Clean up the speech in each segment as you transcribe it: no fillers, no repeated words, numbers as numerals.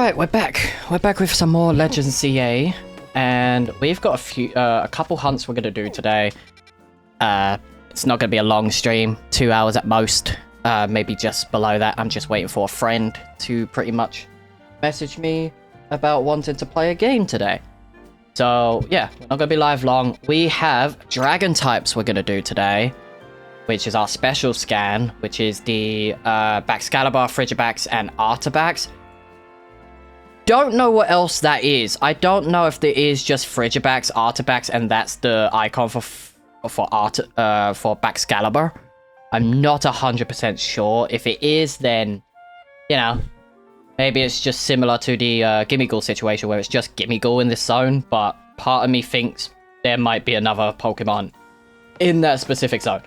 Alright, we're back. We're back with some more Legends CA. And we've got a couple hunts we're going to do today. It's not going to be a long stream. 2 hours at most. Maybe just below that. I'm just waiting for a friend to pretty much message me about wanting to play a game today. So, yeah, we're not going to be live long. We have Dragon types we're going to do today, which is our special scan, which is the Baxcalibur, Frigibax, and Artibax. Don't know what else that is. I don't know if there is just Frigibax, Artibax, and that's the icon for Baxcalibur. I'm not 100% sure. If it is, then, you know, maybe it's just similar to the Gimmighoul situation where it's just Gimmighoul in this zone, but part of me thinks there might be another Pokemon in that specific zone.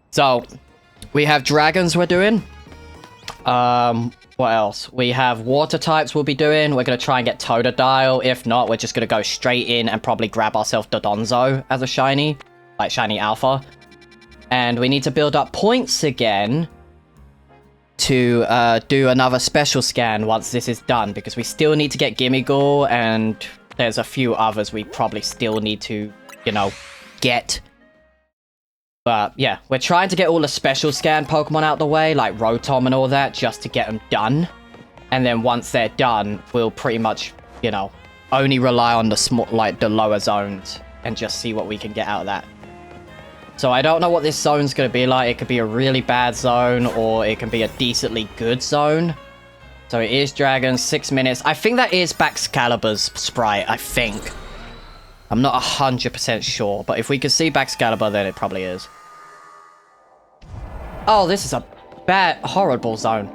So, we have dragons we're doing. What else? We have water types we'll be doing. We're going to try and get Totodile. If not, we're just going to go straight in and probably grab ourselves Dodonzo as a shiny. Like shiny alpha. And we need to build up points again to do another special scan once this is done. Because we still need to get Gimmighoul, and there's a few others we probably still need to, you know, get. But yeah, we're trying to get all the special scan Pokemon out the way, like Rotom and all that, just to get them done. And then once they're done, we'll pretty much, you know, only rely on the small, like the lower zones and just see what we can get out of that. So I don't know what this zone's going to be like. It could be a really bad zone, or it can be a decently good zone. So it is Dragon, 6 minutes. I think that is Baxcalibur's sprite, I think. I'm not 100% sure, but if we can see Baxcalibur, then it probably is. Oh, this is a bad, horrible zone.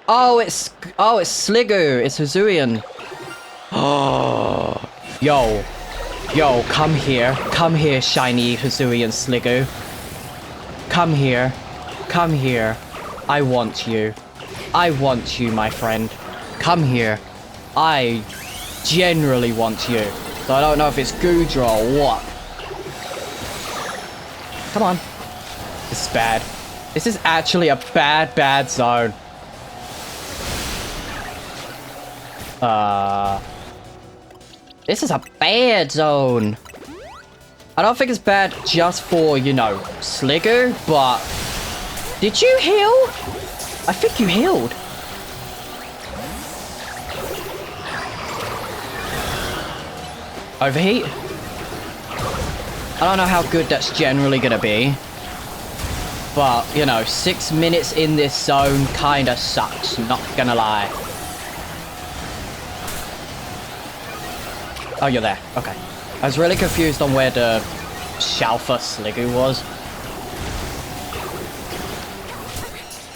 Oh, it's Sliggoo. It's Hisuian. Oh, yo, come here, shiny Hisuian Sliggoo. Come here. I want you, my friend. Come here. I generally want you. So I don't know if it's Goodra or what. Come on. This is bad. This is actually a bad zone. This is a bad zone. I don't think it's bad just for, you know, Sliggoo, but... Did you heal? I think you healed. Overheat? I don't know how good that's generally gonna be. But, you know, 6 minutes in this zone kinda sucks, not gonna lie. Oh, you're there. Okay. I was really confused on where the Shalfa Sliggoo was.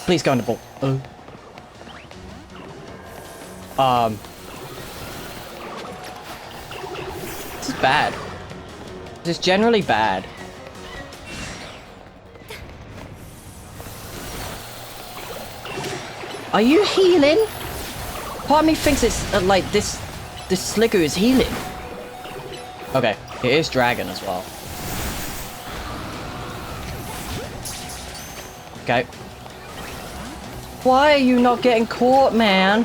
Please go in the ball. This is bad. This is generally bad. Are you healing? Part of me thinks it's like this Sliggoo is healing. Okay, it is Dragon as well. Okay. Why are you not getting caught, man?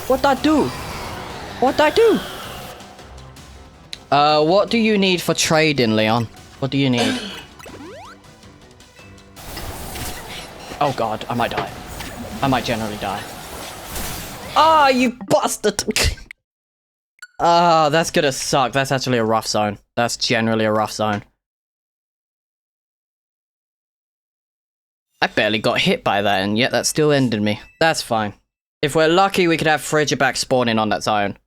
What'd I do? What do you need for trading, Leon? What do you need? Oh god, I might die. I might generally die. Ah, you bastard! Ah, that's gonna suck. That's actually a rough zone. That's generally a rough zone. I barely got hit by that, and yet that still ended me. That's fine. If we're lucky, we could have Frigibax spawning on that zone.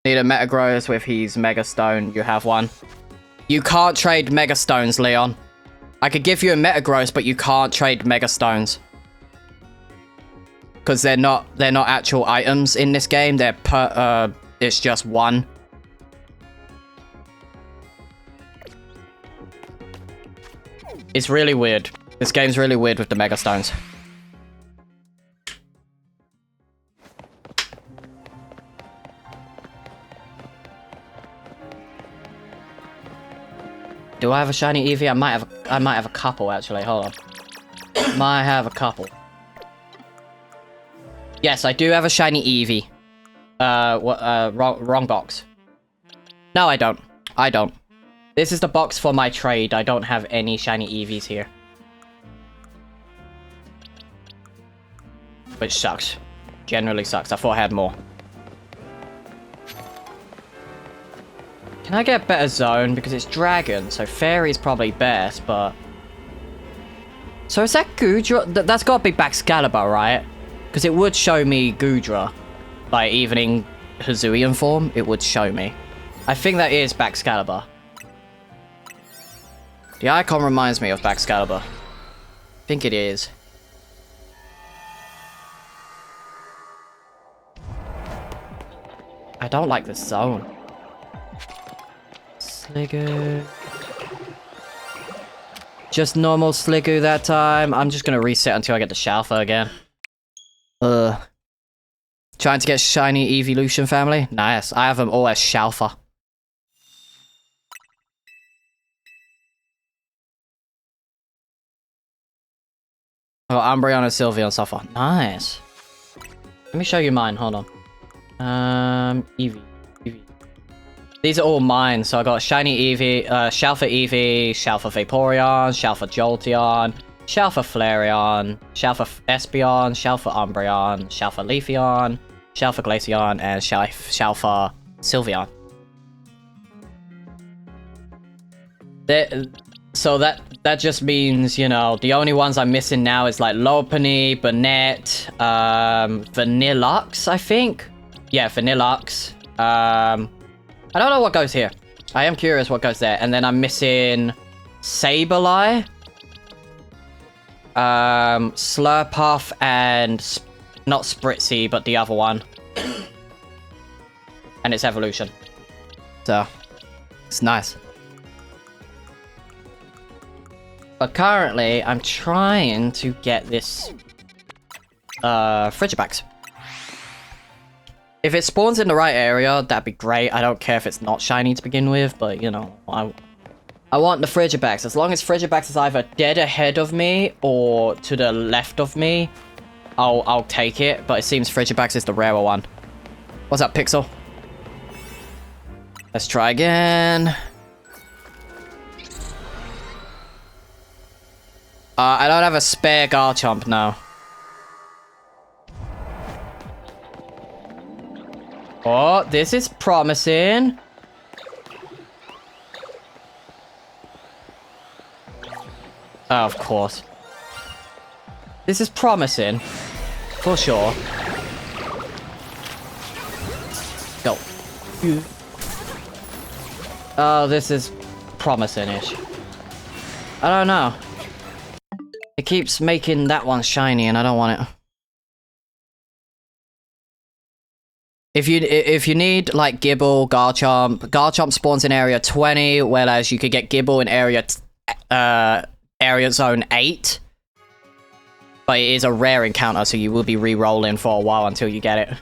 Need a Metagross with his Mega Stone. You have one. You can't trade Mega Stones, Leon. I could give you a Metagross, but you can't trade Mega Stones. Because they're not actual items in this game. They're it's just one. It's really weird. This game's really weird with the Mega Stones. Do I have a shiny Eevee? I might have a couple actually. Hold on. Might have a couple. Yes, I do have a shiny Eevee. Wrong box. No, I don't. I don't. This is the box for my trade. I don't have any shiny Eevees here. Which sucks. Generally sucks. I thought I had more. Can I get a better zone? Because it's dragon, so fairy's probably best, but... So is that Goodra? That's gotta be Baxcalibur, right? Because it would show me Goodra. Like, even in Hisuian form, it would show me. I think that is Baxcalibur. The icon reminds me of Baxcalibur. I think it is. I don't like this zone. Sliggoo. Just normal Sliggoo that time. I'm just gonna reset until I get the Shalfa again. Trying to get shiny evolution family? Nice. I have them all as Shalfa. Oh, Umbreon and Sylveon so far. Nice. Let me show you mine. Hold on. Eevee. These are all mine. So I got shiny Eevee, Shalfa Eevee, Shalfa Vaporeon, Shalfa Jolteon, Shalfa Flareon, Shalfa Espeon, Shalfa Umbreon, Shalfa Leafeon, Shalfa Glaceon, and Shalfa Sylveon. So that just means, you know, the only ones I'm missing now is like Lopunny, Banette, Vanillux, I think. Yeah, Vanillux. I don't know what goes here. I am curious what goes there. And then I'm missing Sableye, Slurpuff, and not Spritzy, but the other one. And its evolution. So, it's nice. But currently, I'm trying to get this Frigibax. If it spawns in the right area, that'd be great. I don't care if it's not shiny to begin with, but you know, I want the Frigibax. As long as Frigibax is either dead ahead of me or to the left of me, I'll take it. But it seems Frigibax is the rarer one. What's up, Pixel? Let's try again. I don't have a spare Garchomp now. Oh, this is promising. Oh, of course. This is promising. For sure. Go. Oh, this is promising-ish. I don't know. It keeps making that one shiny and I don't want it. If you need like Gibble, Garchomp spawns in area 20, whereas you could get Gibble in area zone 8. But it is a rare encounter, so you will be re-rolling for a while until you get it.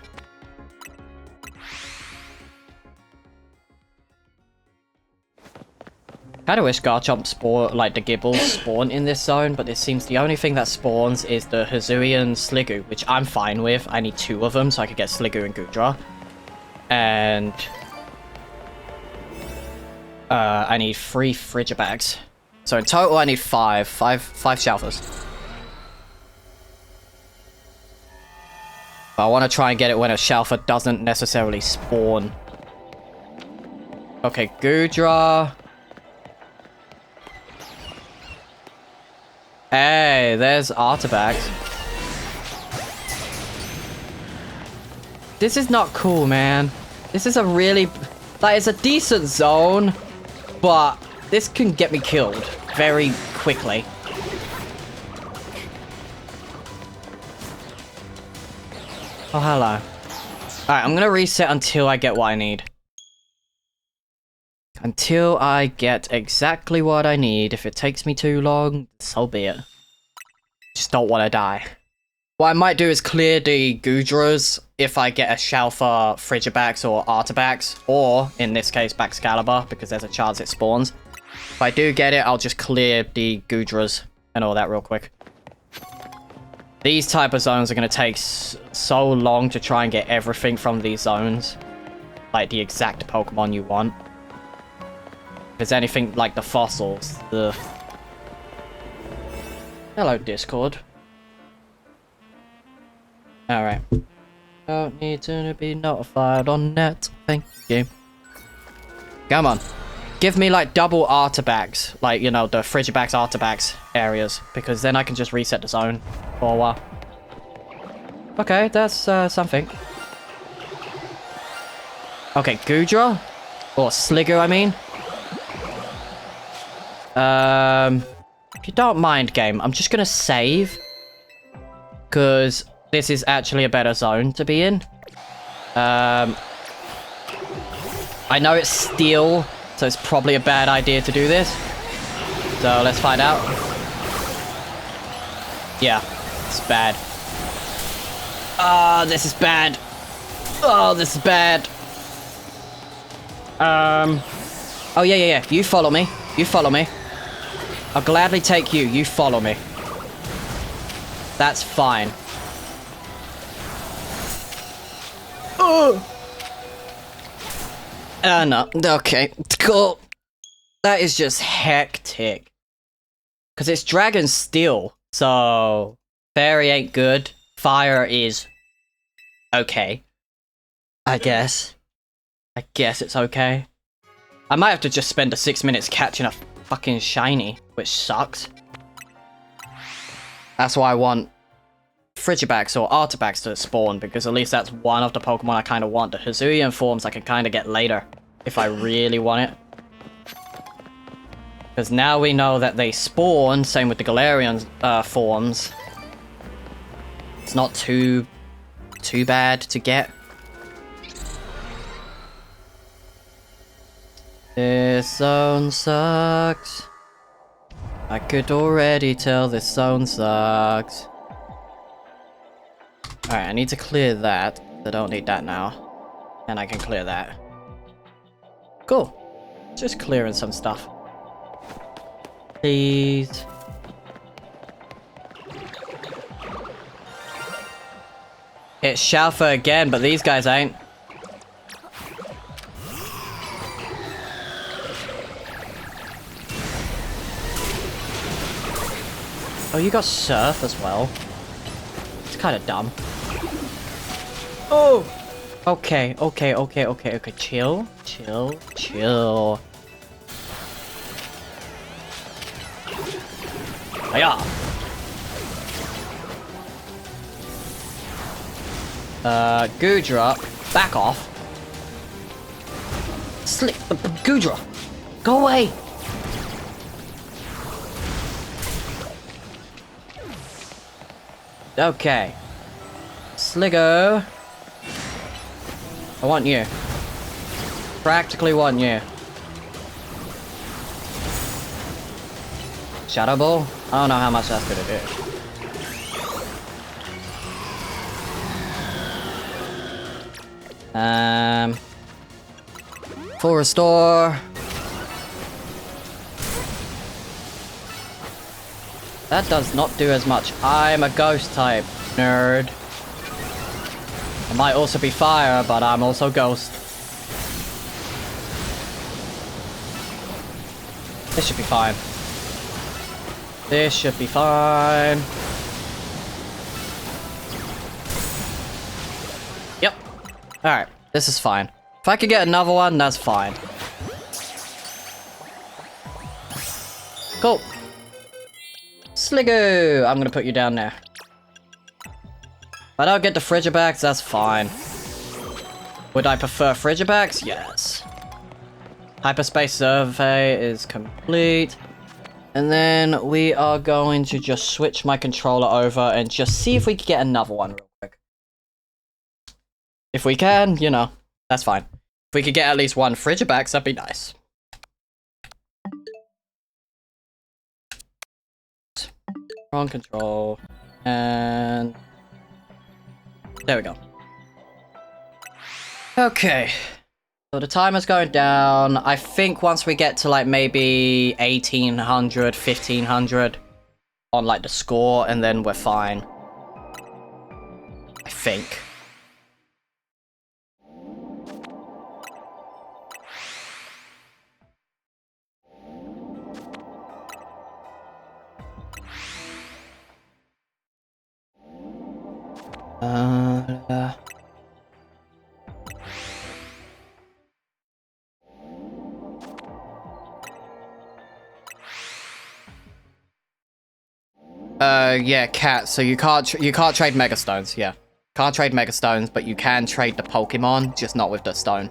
Kinda wish Garchomp spawn, like the Gibbles spawn in this zone, but it seems the only thing that spawns is the Hisuian Sliggoo, which I'm fine with. I need 2 of them so I could get Sliggoo and Goodra. And I need 3 Frigibags. So in total I need 5 Shalfas. But I want to try and get it when a Shalfa doesn't necessarily spawn. Okay, Goodra. Hey, there's Artifact. This is not cool, man. This is a really... Like, it's a decent zone, but this can get me killed very quickly. Oh, hello. Alright, I'm gonna reset until I get what I need. Until I get exactly what I need. If it takes me too long, so be it. Just don't want to die. What I might do is clear the Goodras if I get a Shalfa, Frigibax, or Artibax, or, in this case, Baxcalibur, because there's a chance it spawns. If I do get it, I'll just clear the Goodras and all that real quick. These type of zones are going to take so long to try and get everything from these zones. Like the exact Pokemon you want. If it's anything like the fossils, ugh. Hello, Discord. Alright. Don't need to be notified on net. Thank you. Come on. Give me like double Artibax. Like, you know, the Frigibax, Artibax areas. Because then I can just reset the zone for a while. Okay, that's something. Okay, Goodra? Or Sligo, I mean. If you don't mind, game, I'm just gonna save. Because this is actually a better zone to be in. I know it's steel, so it's probably a bad idea to do this. So let's find out. Yeah, it's bad. Oh, this is bad. Oh, this is bad. Oh, yeah. You follow me. You follow me. I'll gladly take you. You follow me. That's fine. Oh! No. Okay. Cool. That is just hectic. Because it's Dragon Steel. So, Fairy ain't good. Fire is okay. I guess it's okay. I might have to just spend the 6 minutes catching a fucking shiny, which sucks. That's why I want Frigibax or Artibax to spawn, because at least that's one of the Pokemon I kind of want. The Hisuian forms I can kind of get later, if I really want it. Because now we know that they spawn, same with the Galarian forms. It's not too bad to get. This zone sucks. I could already tell this zone sucks. Alright, I need to clear that. I don't need that now. And I can clear that. Cool. Just clearing some stuff. Please. It's Shalfa again, but these guys ain't. Oh, you got Surf as well. It's kind of dumb. Oh! Okay. Chill. Hiya! Goodra, back off. Slick, Goodra, go away! Okay. Sligo. I want you. Practically want you. Shadow Ball? I don't know how much that's gonna do. Full restore. That does not do as much. I'm a ghost type, nerd. I might also be fire, but I'm also ghost. This should be fine. This should be fine. Yep. Alright, this is fine. If I could get another one, that's fine. Cool. Sligo! I'm gonna put you down there. If I don't get the Frigibax, that's fine. Would I prefer Frigibax? Yes. Hyperspace Survey is complete. And then we are going to just switch my controller over and just see if we can get another one real quick. If we can, you know, that's fine. If we could get at least one Frigibax, that'd be nice. Wrong control. And there we go. Okay. So the timer's going down. I think once we get to like maybe 1800, 1500 on like the score, and then we're fine. I think. Yeah, cat. So you can't trade Mega Stones. Yeah, can't trade Mega Stones, but you can trade the Pokemon, just not with the stone.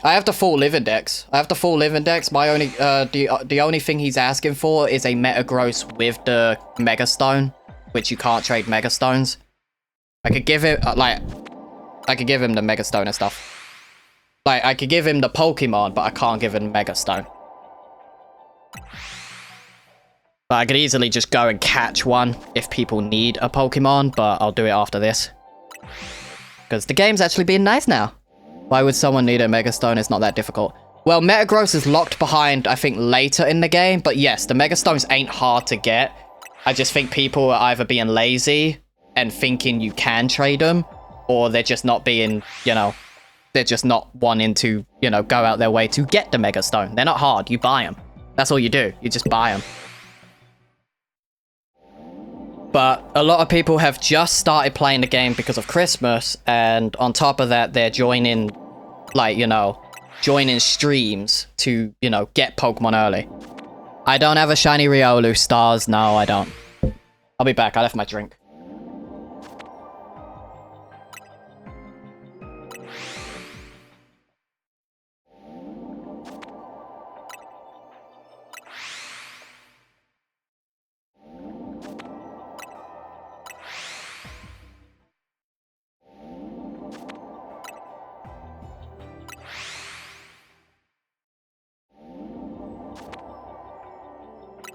I have the full live index. My only the only thing he's asking for is a Metagross with the Mega Stone, which you can't trade Mega Stones. I could give it I could give him the Mega Stone and stuff. Like, I could give him the Pokemon, but I can't give him Mega Stone. But I could easily just go and catch one if people need a Pokemon, but I'll do it after this. Because the game's actually being nice now. Why would someone need a Mega Stone? It's not that difficult. Well, Metagross is locked behind, I think, later in the game. But yes, the Mega Stones ain't hard to get. I just think people are either being lazy and thinking you can trade them, or they're just not being, you know, they're just not wanting to, you know, go out their way to get the Mega Stone. They're not hard. You buy them. That's all you do. You just buy them. But a lot of people have just started playing the game because of Christmas, and on top of that, they're joining, like, you know, joining streams to, you know, get Pokemon early. I don't have a shiny Riolu stars. No, I don't. I'll be back. I left my drink.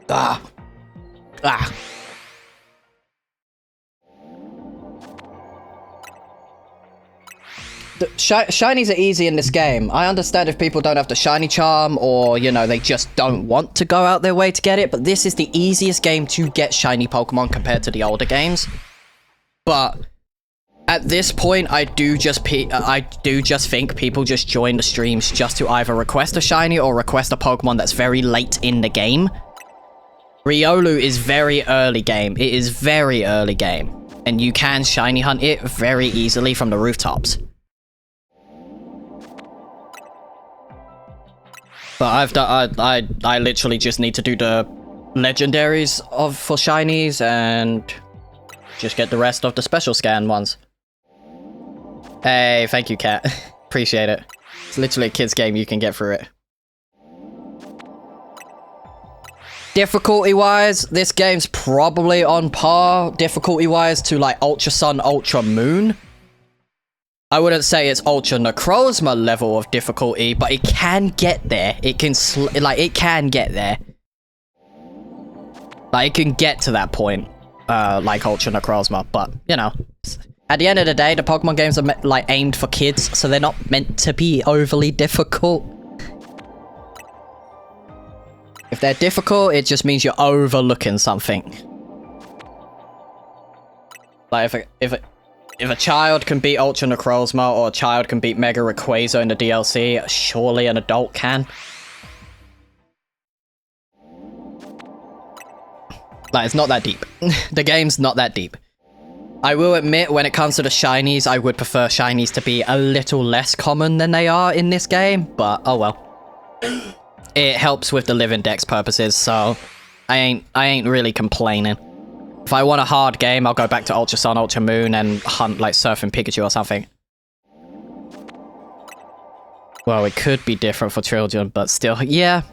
Ah. Ah. The shinies are easy in this game. I understand if people don't have the shiny charm, or, you know, they just don't want to go out their way to get it, but this is the easiest game to get shiny Pokemon compared to the older games. But at this point, I do just think people just join the streams just to either request a shiny or request a Pokemon that's very late in the game. Riolu is very early game. It is very early game. And you can shiny hunt it very easily from the rooftops. But I've done, I literally just need to do the legendaries for shinies and just get the rest of the special scan ones. Hey, thank you, Cat. Appreciate it. It's literally a kid's game. You can get through it. Difficulty-wise, this game's probably on par, difficulty-wise, to, like, Ultra Sun, Ultra Moon. I wouldn't say it's Ultra Necrozma level of difficulty, but it can get there. It can, it can get there. Like, it can get to that point, like Ultra Necrozma, but, you know. At the end of the day, the Pokemon games are, like, aimed for kids, so they're not meant to be overly difficult. If they're difficult, it just means you're overlooking something. Like, if a child can beat Ultra Necrozma, or a child can beat Mega Rayquaza in the DLC, surely an adult can. Like, it's not that deep. The game's not that deep. I will admit, when it comes to the shinies, I would prefer shinies to be a little less common than they are in this game, but oh well. It helps with the live index purposes, so I ain't really complaining. If I want a hard game, I'll go back to Ultra Sun, Ultra Moon, and hunt, like, Surfing Pikachu or something. Well, it could be different for children, but still, yeah.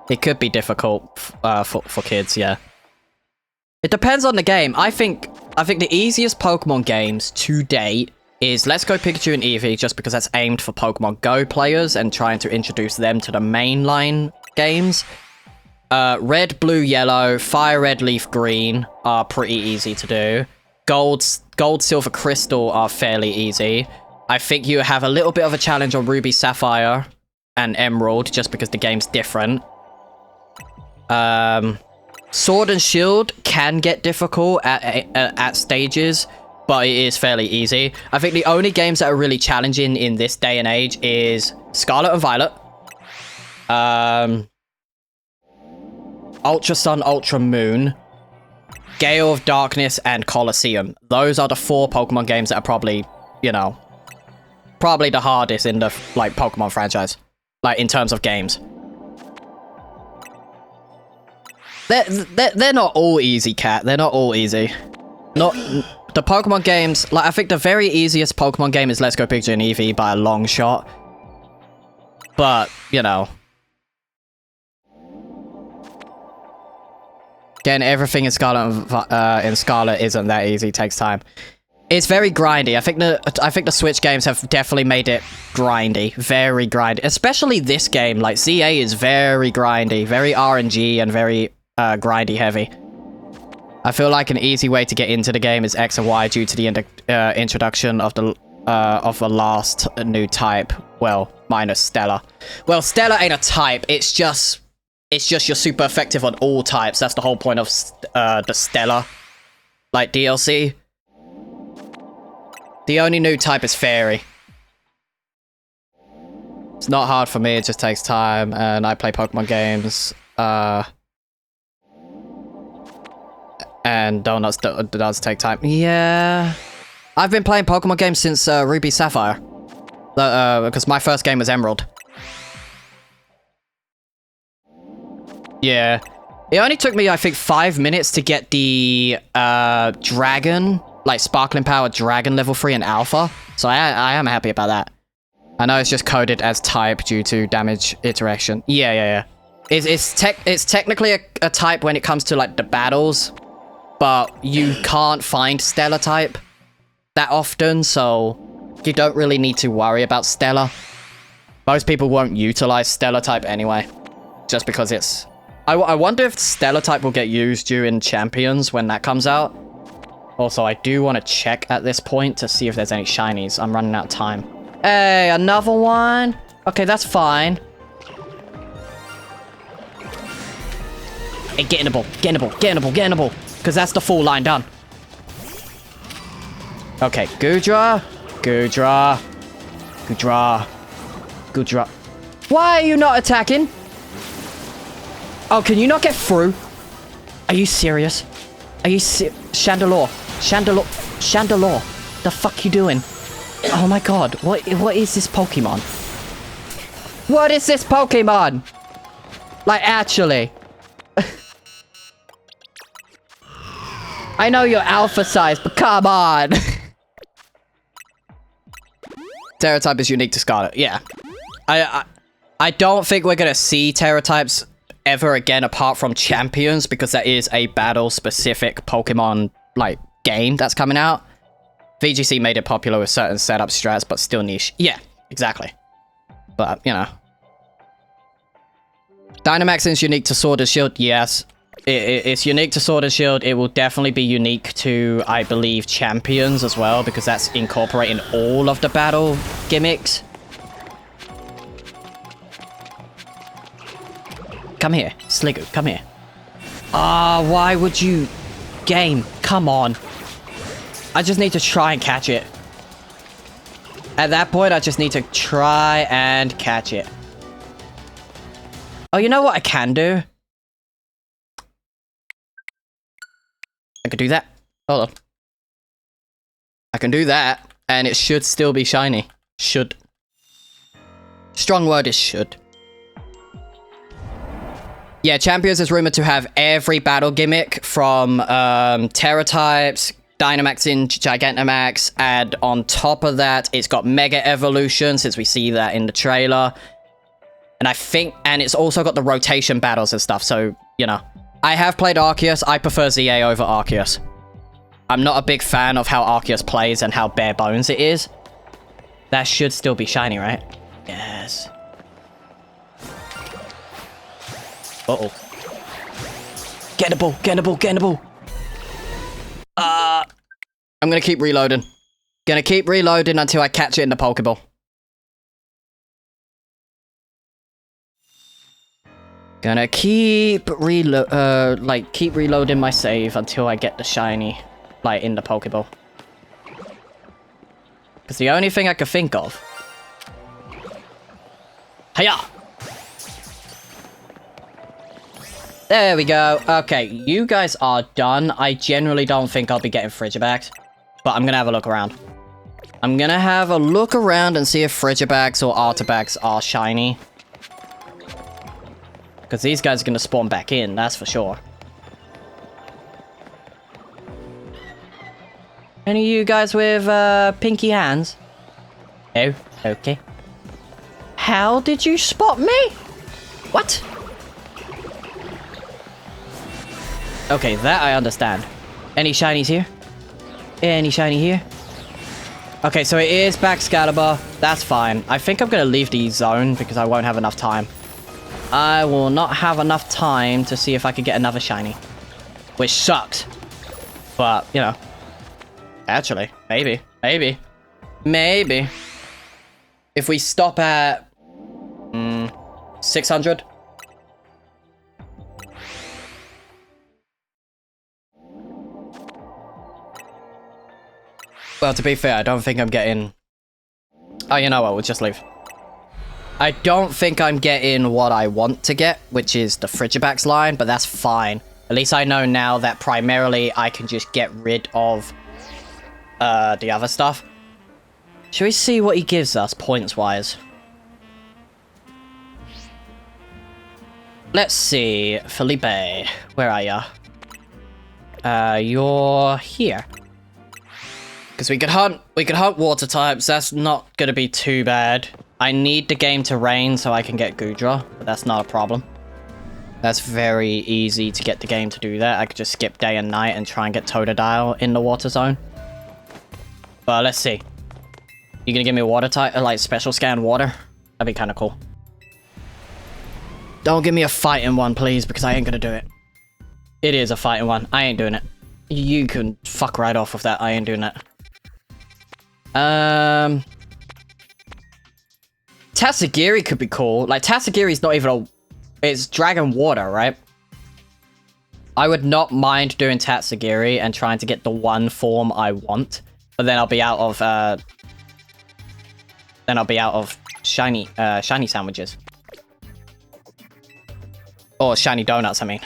It could be difficult for kids, yeah. It depends on the game. I think the easiest Pokemon games to date is Let's Go Pikachu and Eevee, just because that's aimed for Pokemon Go players and trying to introduce them to the mainline games. Red, Blue, Yellow, Fire Red, Leaf Green are pretty easy to do. Gold, Silver, Crystal are fairly easy. I think you have a little bit of a challenge on Ruby, Sapphire, and Emerald, just because the game's different. Sword and Shield can get difficult at stages, but it is fairly easy. I think the only games that are really challenging in this day and age is Scarlet and Violet, Ultra Sun, Ultra Moon, Gale of Darkness, and Colosseum. Those are the 4 Pokemon games that are probably, you know, probably the hardest in the, like, Pokemon franchise. Like, in terms of games. They're not all easy, Cat. They're not all easy. Not... The Pokemon games... Like, I think the very easiest Pokemon game is Let's Go Pikachu and Eevee by a long shot. But, you know... Getting everything in Scarlet isn't that easy. It takes time. It's very grindy. I think the Switch games have definitely made it grindy. Very grindy. Especially this game. Like, ZA is very grindy. Very RNG and very grindy heavy. I feel like an easy way to get into the game is X and Y due to the introduction of the last new type. Well, minus Stella. Well, Stella ain't a type. It's just you're super effective on all types. That's the whole point of the Stella, like, DLC. The only new type is Fairy. It's not hard for me, it just takes time, and I play Pokemon games. And Donuts does take time. Yeah. I've been playing Pokemon games since Ruby Sapphire. Because my first game was Emerald. Yeah. It only took me, I think, 5 minutes to get the Dragon, like Sparkling Power Dragon level 3 in Alpha. So I am happy about that. I know it's just coded as type due to damage iteration. Yeah. It's technically a type when it comes to, like, the battles. But you can't find Stella type that often, so you don't really need to worry about Stella. Most people won't utilize Stella type anyway, just because it's... I wonder if Stella type will get used during Champions when that comes out. Also, I do want to check at this point to see if there's any shinies. I'm running out of time. Hey, another one? Okay, that's fine. Hey, get in the ball. Get in the ball. Get in the ball. Get in the ball. Because that's the full line done. Okay, Goodra. Goodra. Goodra. Goodra. Why are you not attacking? Oh, can you not get through? Are you serious? Are you Chandelure. Chandelure. Chandelure. The fuck you doing? Oh my god. What is this Pokemon? What is this Pokemon? Like, actually. I know you're alpha size, but come on. Terra type is unique to Scarlet. Yeah. I don't think we're gonna see Terra types ever again apart from Champions, because that is a battle-specific Pokemon, like, game that's coming out. VGC made it popular with certain setup strats, but still niche. Yeah, exactly. But, you know. Dynamax is unique to Sword and Shield, yes. It's unique to Sword and Shield. It will definitely be unique to, I believe, Champions as well, because that's incorporating all of the battle gimmicks. Come here, Sliggoo, come here. Ah, why would you... Game, come on. I just need to try and catch it. At that point, I just need to try and catch it. Oh, you know what I can do? I could do that. Hold on. I can do that, and it should still be shiny. Should. Strong word is should. Yeah, Champions is rumored to have every battle gimmick from Terra types, Dynamax in Gigantamax, and on top of that, it's got Mega Evolution, since we see that in the trailer. And I think, and it's also got the rotation battles and stuff, so, you know. I have played Arceus. I prefer ZA over Arceus. I'm not a big fan of how Arceus plays and how bare bones it is. That should still be shiny, right? Yes. Uh-oh. Get the ball, get the ball, get the ball. I'm gonna keep reloading. Gonna keep reloading until I catch it in the Pokeball. Gonna keep keep reloading my save until I get the shiny, like, in the Pokeball. Because the only thing I could think of... Hiya! There we go. Okay, you guys are done. I generally don't think I'll be getting Frigibacks, but I'm gonna have a look around. I'm gonna have a look around and see if Frigibacks or Artibacks are shiny. Because these guys are gonna spawn back in, that's for sure. Any of you guys with pinky hands? Oh, okay. How did you spot me? What? Okay, that I understand. Any shinies here? Any shiny here? Okay, so it is Baxcalibur. That's fine. I think I'm gonna leave the zone because I won't have enough time. I will not have enough time to see if I could get another shiny. Which sucks. But, you know. Actually, maybe. Maybe. Maybe. If we stop at... 600? Well, to be fair, I don't think I'm getting... Oh, you know what? We'll just leave. I don't think I'm getting what I want to get, which is the Frigibacks line, but that's fine. At least I know now that primarily I can just get rid of the other stuff. Should we see what he gives us points-wise? Let's see. Felipe, where are you? You're here. Because we could hunt water types. That's not going to be too bad. I need the game to rain so I can get Goodra, but that's not a problem. That's very easy to get the game to do that. I could just skip day and night and try and get Totodile in the water zone. But let's see. You gonna give me a water type, like special scan water? That'd be kind of cool. Don't give me a fighting one, please, because I ain't gonna do it. It is a fighting one. I ain't doing it. You can fuck right off with that. I ain't doing that. Tatsugiri could be cool. Like, Tatsugiri's not even a... It's Dragon Water, right? I would not mind doing Tatsugiri and trying to get the one form I want. But then I'll be out of, shiny sandwiches. Or shiny donuts, I mean.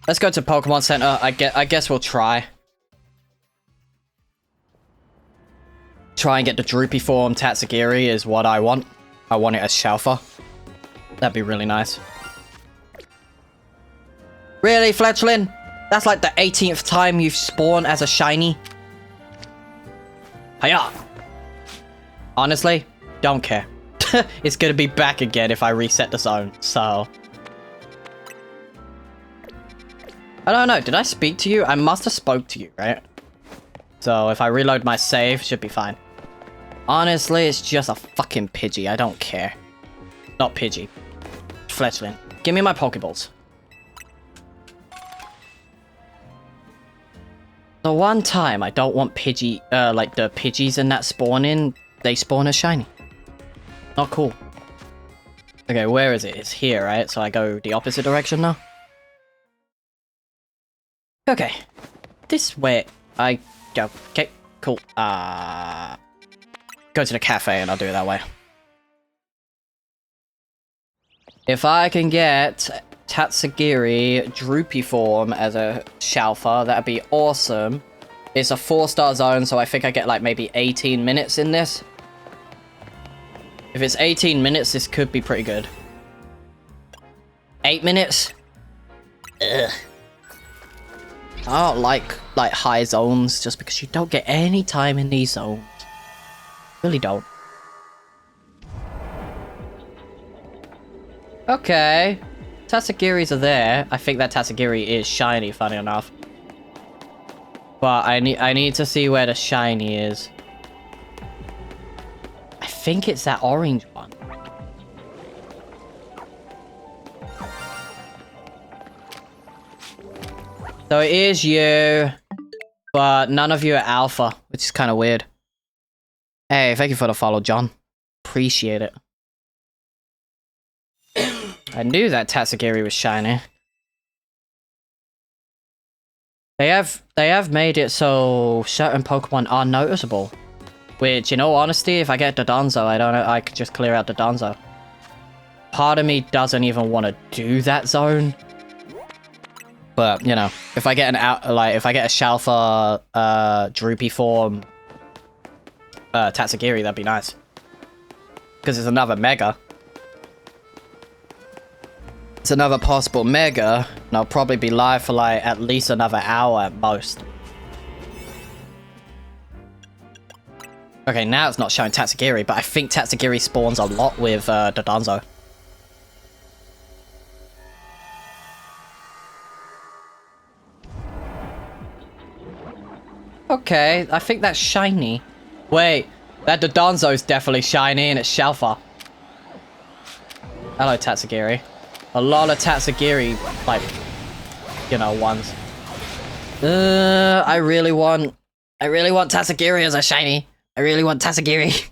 Let's go to Pokemon Center. I guess we'll try. Try and get the droopy form Tatsugiri is what I want. I want it as Shalfa. That'd be really nice. Really, Fletchling? That's like the 18th time you've spawned as a shiny. Hiya! Honestly, don't care. It's gonna be back again if I reset the zone, so... I don't know, did I speak to you? I must have spoke to you, right? So if I reload my save, should be fine. Honestly, it's just a fucking Pidgey, I don't care. Not Pidgey. Fletchling. Give me my Pokeballs. The one time I don't want Pidgey, like the Pidgeys in that spawn in, they spawn as shiny. Not cool. Okay, where is it? It's here, right? So I go the opposite direction now? Okay. This way I go. Okay, cool. Go to the cafe and I'll do it that way. If I can get Tatsugiri droopy form as a Shalfa, that'd be awesome. It's a 4-star zone, so I think I get like maybe 18 minutes in this. If it's 18 minutes, this could be pretty good. 8 minutes? Ugh. I don't like high zones just because you don't get any time in these zones. Really don't. Okay. Tatsugiris are there. I think that Tatsugiri is shiny, funny enough. But I need to see where the shiny is. I think it's that orange one. So it is you, but none of you are alpha, which is kind of weird. Hey, thank you for the follow, John. Appreciate it. I knew that Tatsugiri was shiny. They have made it so certain Pokemon are noticeable. Which, in all honesty, if I get Dodonzo, I could just clear out Dodonzo. Part of me doesn't even want to do that zone. But, you know, if I get if I get a Shalfa, Droopy form, Tatsugiri, that'd be nice. Because it's another Mega. It's another possible Mega, and I'll probably be live for like at least another hour at most. Okay, now it's not showing Tatsugiri, but I think Tatsugiri spawns a lot with Dodonzo. Okay, I think that's shiny. Wait, that Dodonzo is definitely shiny and it's Shalfa. Hello, Tatsugiri. A lot of Tatsugiri, like, you know, ones. I really want Tatsugiri as a shiny. I really want Tatsugiri.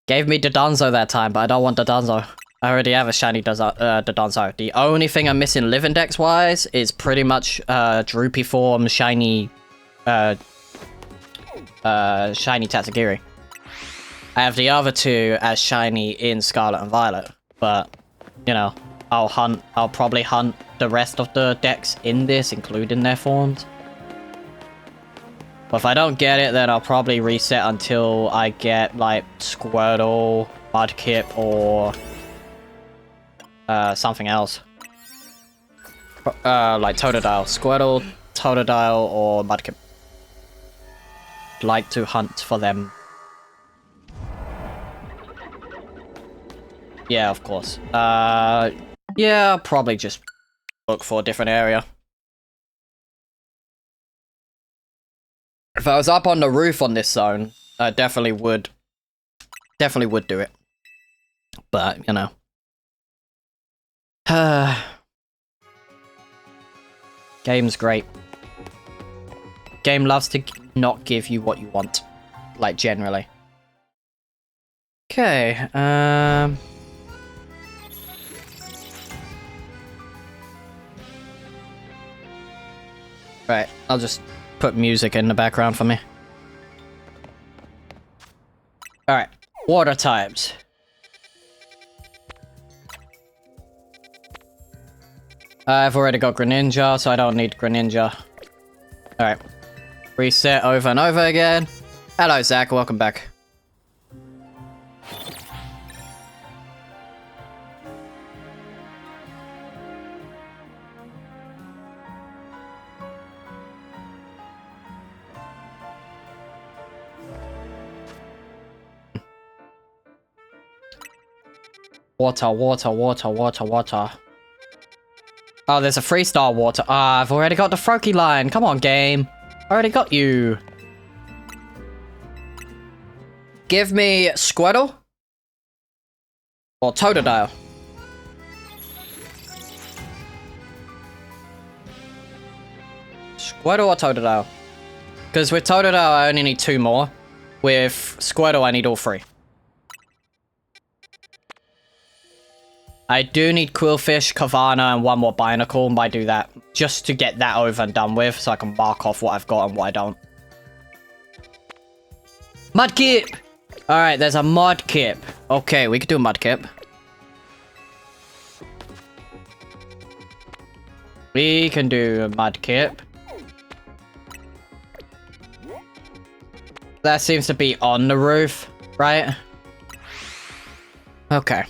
Gave me Dodonzo that time, but I don't want Dodonzo. I already have a shiny Dodonzo. The only thing I'm missing Living Dex wise is pretty much Droopy form shiny shiny Tatsugiri. I have the other two as shiny in Scarlet and Violet, but you know, I'll probably hunt the rest of the decks in this, including their forms. But if I don't get it, then I'll probably reset until I get like Squirtle, Mudkip, or something else. Like Totodile. Squirtle, Totodile, or Mudkip. Like to hunt for them. Yeah, of course. Yeah, I'll probably just look for a different area. If I was up on the roof on this zone, I definitely would do it. But, you know. Game's great. Game loves to not give you what you want. Like, generally. Okay, right, I'll just put music in the background for me. Alright, water types. I've already got Greninja, so I don't need Greninja. Alright. Reset over and over again. Hello, Zach, welcome back. Water, water, water, water, water. Oh, there's a 3-star water. Ah, I've already got the Froakie line. Come on, game. I already got you. Give me Squirtle. Or Totodile. Squirtle or Totodile? Because with Totodile, I only need 2 more. With Squirtle, I need all 3. I do need Quillfish, Kavana, and 1 more Binacle, and I do that just to get that over and done with, so I can mark off what I've got and what I don't. Mudkip! Alright, there's a Mudkip. Okay, we could do a Mudkip. We can do a Mudkip. That seems to be on the roof, right? Okay.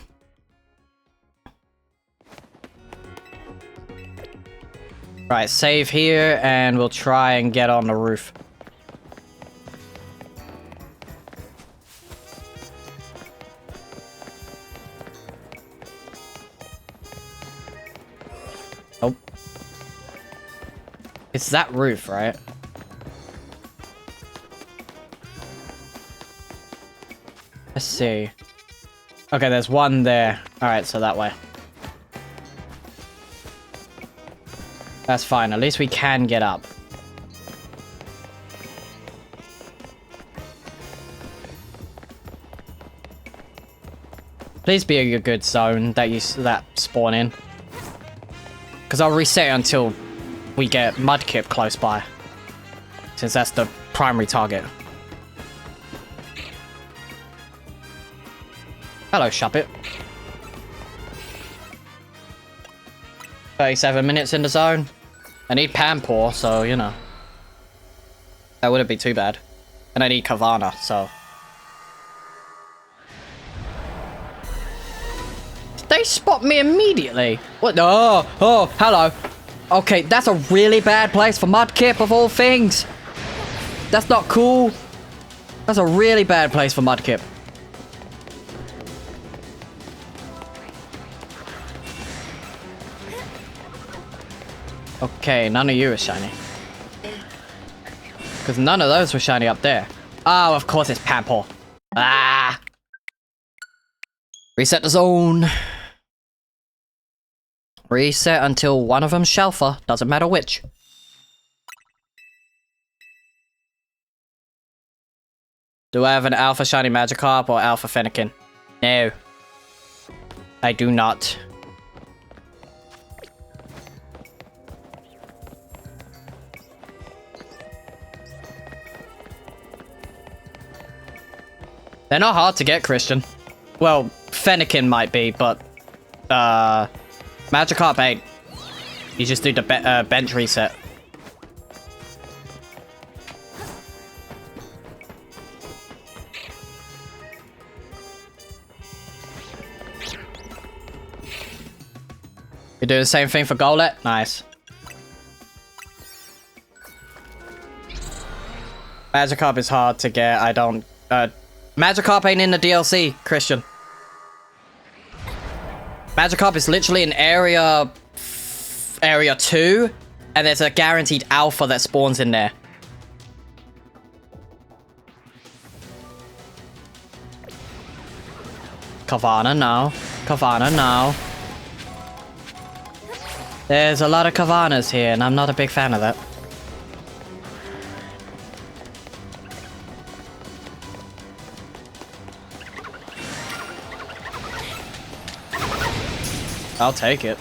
Right, save here, and we'll try and get on the roof. Oh. It's that roof, right? Let's see. Okay, there's one there. Alright, so that way. That's fine. At least we can get up. Please be a good zone that spawn in. Because I'll reset it until we get Mudkip close by. Since that's the primary target. Hello, Shuppet. 37 minutes in the zone. I need Pampor, so, you know. That wouldn't be too bad. And I need Kavana, so... Did they spot me immediately? What? Oh, hello. Okay, that's a really bad place for Mudkip, of all things. That's not cool. That's a really bad place for Mudkip. Okay, none of you are shiny. Because none of those were shiny up there. Oh, of course it's Pampor. Ah! Reset the zone. Reset until one of them's Shelfer. Doesn't matter which. Do I have an Alpha Shiny Magikarp or Alpha Fennekin? No. I do not. They're not hard to get, Christian. Well, Fennekin might be, but... Magikarp ain't. You just do the bench reset. You do the same thing for Golett? Nice. Magikarp is hard to get. I don't... Magikarp ain't in the DLC, Christian. Magikarp is literally in area 2, and there's a guaranteed alpha that spawns in there. Kavana, no. Kavana, no. There's a lot of Kavanas here, and I'm not a big fan of that. I'll take it.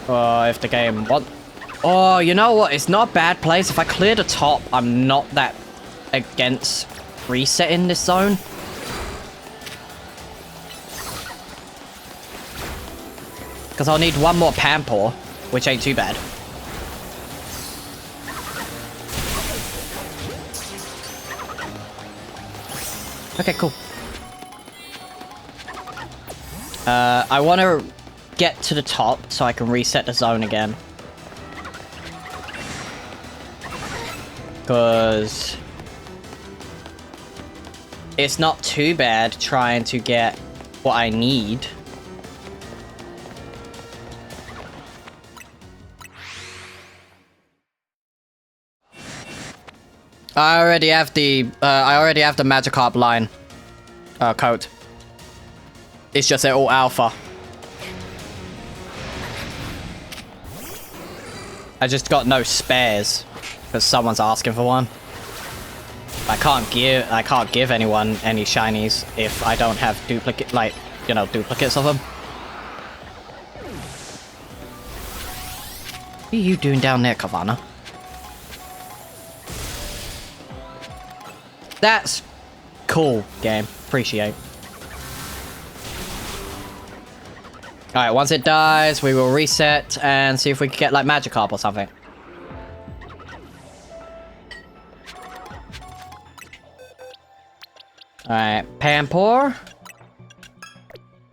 If the game want... Oh, you know what? It's not a bad place. If I clear the top, I'm not that against resetting this zone. Because I'll need one more Pampor, which ain't too bad. Okay, cool. I want to get to the top so I can reset the zone again. Because it's not too bad trying to get what I need. I already have the Magikarp line coat. It's just they're all alpha. I just got no spares because someone's asking for one. I can't give anyone any shinies if I don't have duplicates of them. What are you doing down there, Kavana? That's cool, game. Appreciate. Alright, once it dies, we will reset and see if we can get, like, Magikarp or something. Alright, Pampor.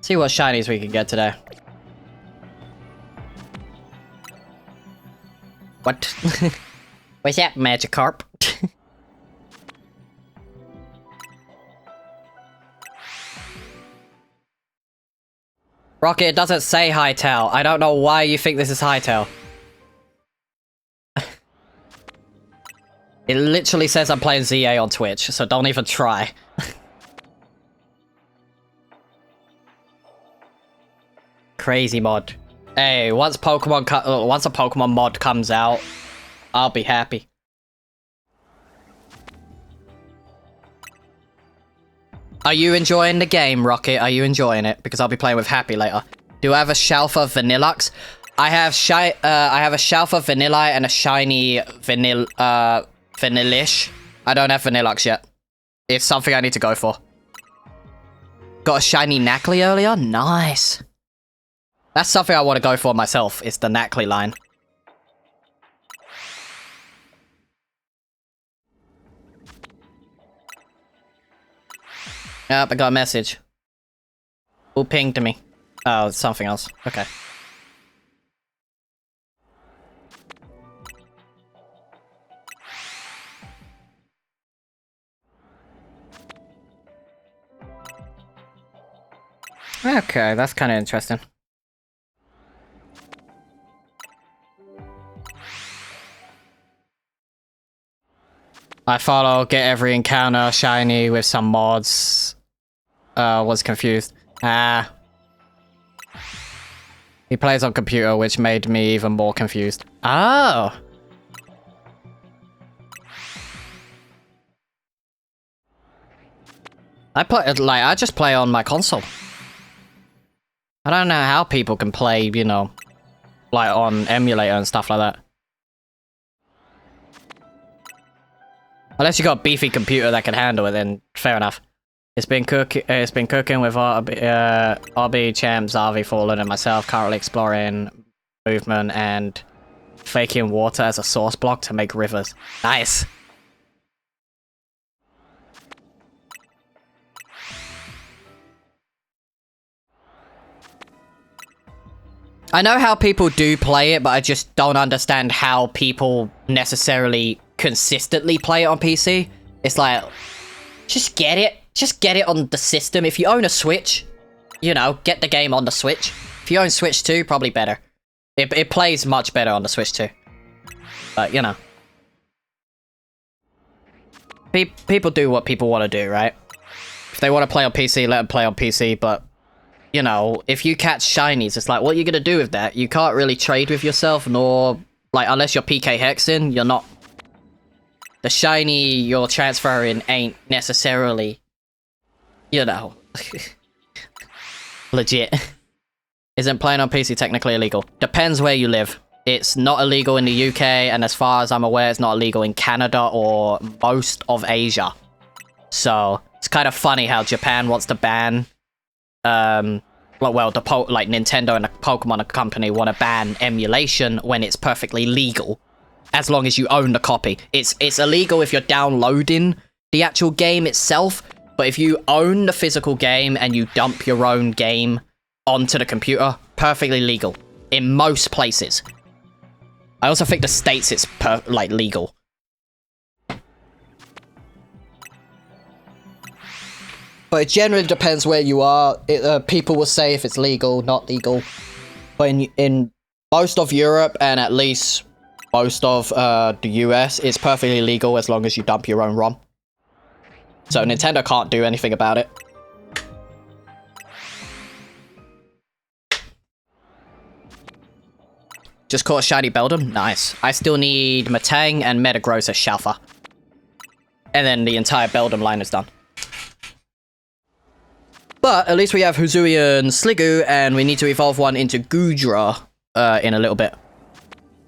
See what shinies we can get today. What? What's that, Magikarp? Rocket, it doesn't say Hytale. I don't know why you think this is Hytale. It literally says I'm playing ZA on Twitch, so don't even try. Crazy mod. Hey, once a Pokemon mod comes out, I'll be happy. Are you enjoying the game, Rocket? Are you enjoying it? Because I'll be playing with Happy later. Do I have a shelf of Vanillux? I have a shelf of Vanilla and a shiny Vanillish. I don't have Vanillux yet. It's something I need to go for. Got a shiny Knackley earlier? Nice. That's something I want to go for myself. It's the Knackley line. Yep, I got a message. Who pinged me? Oh, it's something else. Okay. Okay, that's kind of interesting. I follow, get every encounter shiny with some mods. Was confused. Ah. He plays on computer, which made me even more confused. Oh. I just play on my console. I don't know how people can play, you know, like on emulator and stuff like that. Unless you got a beefy computer that can handle it, then fair enough. It's been cooking with RB Champ, Zarvi Fallen, and myself currently exploring movement and faking water as a source block to make rivers. Nice. I know how people do play it, but I just don't understand how people necessarily consistently play it on PC. It's like, just get it. Just get it on the system. If you own a Switch, you know, get the game on the Switch. If you own Switch 2, probably better. It plays much better on the Switch 2. But, you know. People do what people want to do, right? If they want to play on PC, let them play on PC, but, you know, if you catch shinies, it's like, what are you going to do with that? You can't really trade with yourself, nor, like, unless you're PK Hexing, you're not. The shiny you're transferring ain't necessarily, you know, legit. Isn't playing on PC technically illegal? Depends where you live. It's not illegal in the UK, and as far as I'm aware, it's not illegal in Canada or most of Asia. So, it's kind of funny how Japan wants to ban, like Nintendo and the Pokémon company want to ban emulation when it's perfectly legal. As long as you own the copy. It's illegal if you're downloading the actual game itself, but if you own the physical game and you dump your own game onto the computer, perfectly legal. In most places. I also think the States it's legal. But it generally depends where you are. People will say if it's legal, not legal. But in most of Europe and at least most of the US, it's perfectly legal as long as you dump your own ROM. So Nintendo can't do anything about it. Just caught a shiny Beldum? Nice. I still need Metang and Metagross as Shalfa. And then the entire Beldum line is done. But at least we have Huzui and Sliggoo, and we need to evolve one into Goodra in a little bit.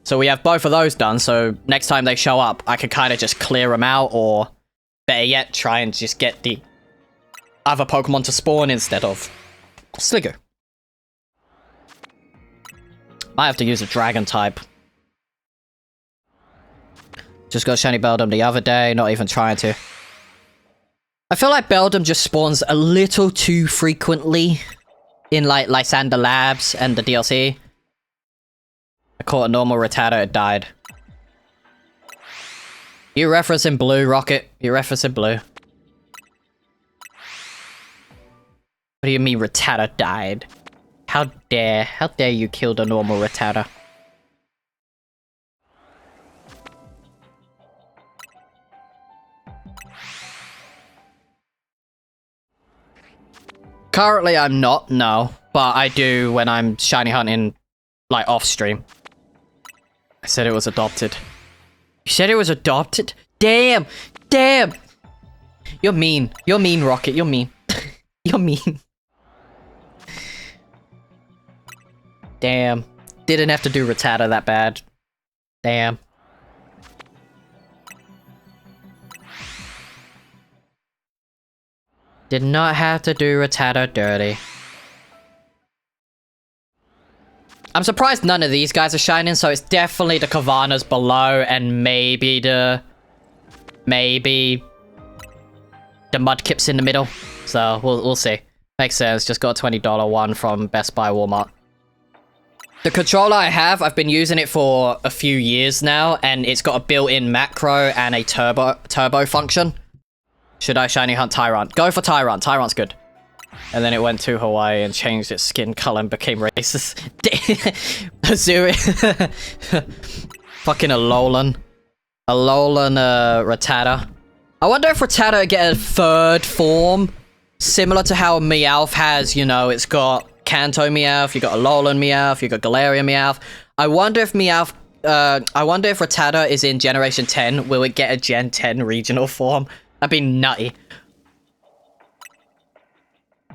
So we have both of those done, so next time they show up, I could kind of just clear them out, or better yet, try and just get the other Pokemon to spawn instead of Sliggoo. Might have to use a Dragon type. Just got shiny Beldum the other day, not even trying to. I feel like Beldum just spawns a little too frequently in like Lysander Labs and the DLC. I caught a normal Rattata, it died. You referencing blue, Rocket? You referencing blue? What do you mean Rattata died? How dare you kill the normal Rattata? Currently I'm not, no. But I do when I'm shiny hunting, like, off stream. I said it was adopted. You said it was adopted? Damn! Damn! You're mean. You're mean, Rocket. You're mean. You're mean. Damn. Didn't have to do Rattata that bad. Damn. Did not have to do Rattata dirty. I'm surprised none of these guys are shining, so it's definitely the Kavanas below and maybe the Mudkips in the middle. So we'll see. Makes sense. Just got a $20 one from Best Buy Walmart. The controller I have, I've been using it for a few years now, and it's got a built-in macro and a turbo function. Should I shiny hunt Tyrant? Go for Tyrant. Tyrant's good. And then it went to Hawaii and changed its skin color and became racist. Azuri. Fucking Alolan. Alolan, Rattata. I wonder if Rattata get a third form. Similar to how Meowth has, you know, it's got Kanto Meowth, you got Alolan Meowth, you got Galarian Meowth. I wonder if Meowth, I wonder if Rattata is in Generation 10. Will it get a Gen 10 regional form? That'd be nutty.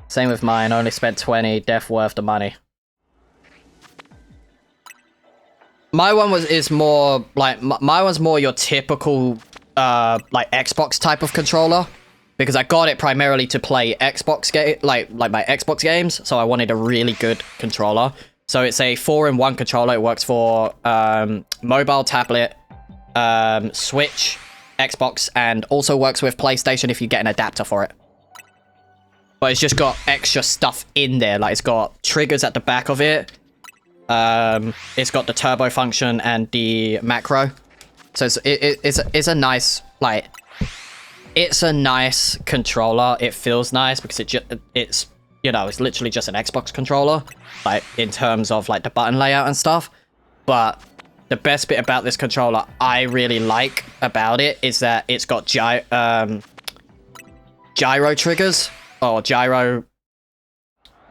Same with mine, only spent 20, def worth the money. My one is more, like, my one's more your typical, like, Xbox type of controller. Because I got it primarily to play Xbox game, like my Xbox games, so I wanted a really good controller. So it's a 4-in-1 controller. It works for, mobile, tablet, Switch, Xbox, and also works with PlayStation if you get an adapter for it. But it's just got extra stuff in there. Like, it's got triggers at the back of it. It's got the turbo function and the macro. So it's a nice, like, it's a nice controller. It feels nice because it's, you know, it's literally just an Xbox controller, like, in terms of, like, the button layout and stuff. But the best bit about this controller I really like about it is that it's got gyro triggers. Or gyro...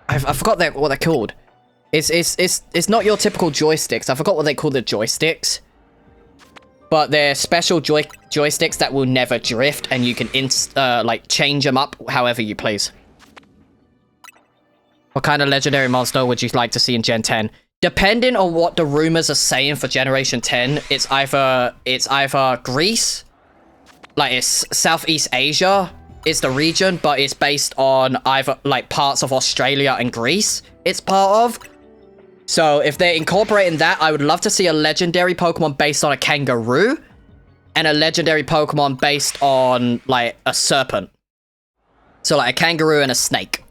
I forgot what they're called. It's not your typical joysticks. I forgot what they call the joysticks. But they're special joysticks that will never drift, and you can like, change them up however you please. What kind of legendary monster would you like to see in Gen 10? Depending on what the rumors are saying for Generation 10, it's either Greece, like, it's Southeast Asia is the region, but it's based on either, like, parts of Australia and Greece it's part of. So if they're incorporating that, I would love to see a legendary Pokemon based on a kangaroo and a legendary Pokemon based on, like, a serpent. So, like, a kangaroo and a snake.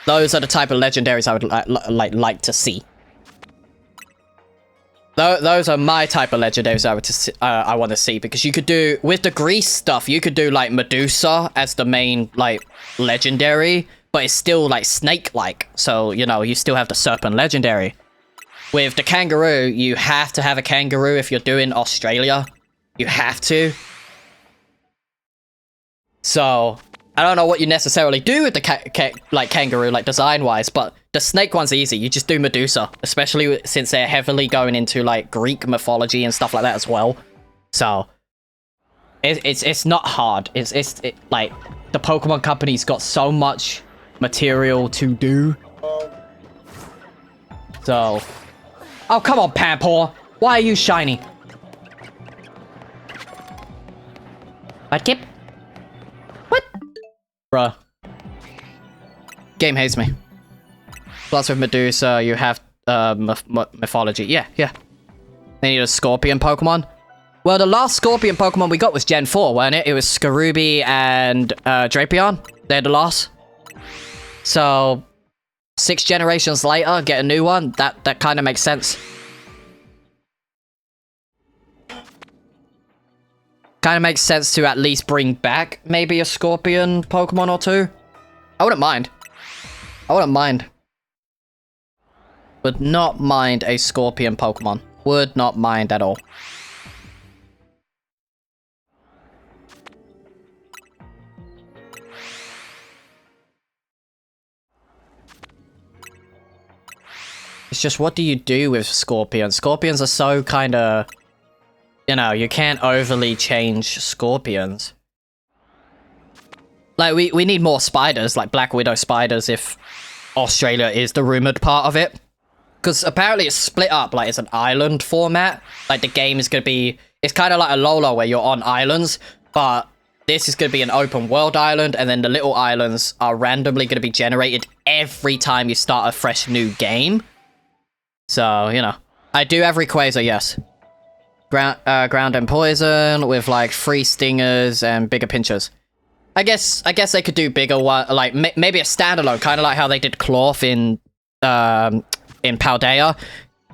Those are the type of legendaries I would like to see. Those are my type of legendaries I want to see, because you could do, with the Grease stuff, you could do, like, Medusa as the main, like, legendary, but it's still, like, snake-like. So, you know, you still have the serpent legendary. With the kangaroo, you have to have a kangaroo if you're doing Australia. You have to. So, I don't know what you necessarily do with the like, kangaroo, like, design-wise, but the snake one's easy. You just do Medusa, especially since they're heavily going into, like, Greek mythology and stuff like that as well. So, it's not hard. It's like, the Pokemon company's got so much material to do. So... Oh, come on, Pampor. Why are you shiny? Mudkip? What? Bruh. Game hates me. Plus with Medusa, you have mythology. Yeah. They need a Scorpion Pokemon. Well, the last Scorpion Pokemon we got was Gen 4, weren't it? It was Skarubi and Drapion. They're the last. So... 6 generations later, get a new one. That kind of makes sense. Kind of makes sense to at least bring back maybe a Scorpion Pokemon or two. I wouldn't mind. Would not mind a Scorpion Pokemon. Would not mind at all. It's just, what do you do with Scorpions? Scorpions are so kind of... You know, you can't overly change Scorpions. Like, we need more spiders, like Black Widow spiders, if Australia is the rumored part of it. Because apparently it's split up, like it's an island format. Like the game is going to be... It's kind of like a Lola where you're on islands, but this is going to be an open world island, and then the little islands are randomly going to be generated every time you start a fresh new game. So, you know. I do have Rayquaza, yes. Ground and Poison with like 3 stingers and bigger pinchers. I guess they could do bigger one, like maybe a standalone, kind of like how they did Cloth in Paldea.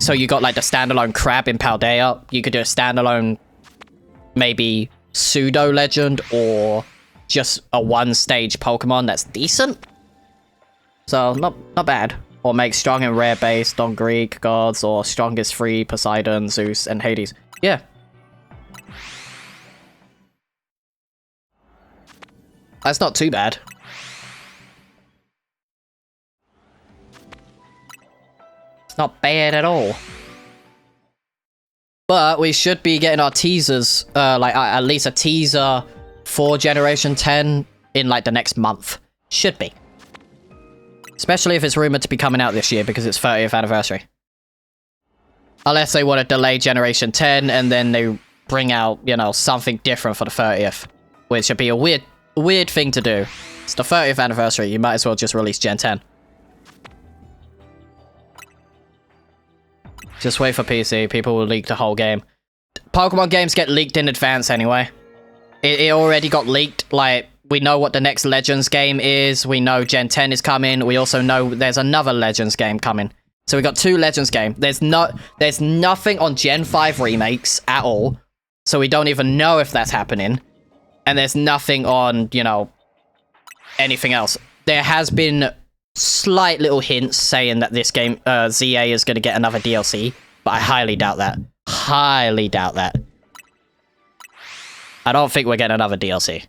So you got like the standalone crab in Paldea. You could do a standalone, maybe pseudo legend or just a 1-stage Pokemon that's decent. So not bad. Or make strong and rare based on Greek gods, or strongest 3 Poseidon, Zeus, and Hades. Yeah. That's not too bad. It's not bad at all. But we should be getting our teasers, like at least a teaser for Generation 10 in like the next month. Should be. Especially if it's rumored to be coming out this year because it's 30th anniversary. Unless they want to delay Generation 10 and then they bring out, you know, something different for the 30th. Which would be a weird thing to do. It's the 30th anniversary, you might as well just release Gen 10. Just wait for PC, people will leak the whole game. Pokemon games get leaked in advance anyway. It already got leaked, like... We know what the next Legends game is. We know Gen 10 is coming. We also know there's another Legends game coming. So we got 2 Legends games. There's nothing on Gen 5 remakes at all. So we don't even know if that's happening. And there's nothing on, you know, anything else. There has been slight little hints saying that this game, ZA, is going to get another DLC. But I highly doubt that. Highly doubt that. I don't think we're getting another DLC.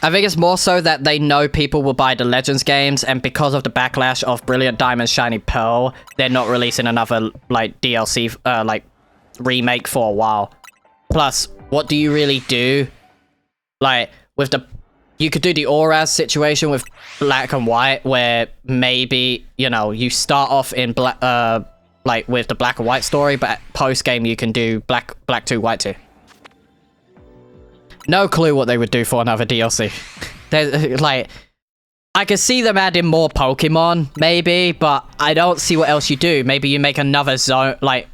I think it's more so that they know people will buy the Legends games, and because of the backlash of Brilliant Diamond, Shiny Pearl, they're not releasing another, like, DLC, like, remake for a while. Plus, what do you really do? Like, with the... You could do the Auraz situation with Black and White, where maybe, you know, you start off in black, like, with the Black and White story, but post-game you can do Black 2, White 2. No clue what they would do for another DLC. Like, I could see them adding more Pokemon, maybe, but I don't see what else you do. Maybe you make another zone, like,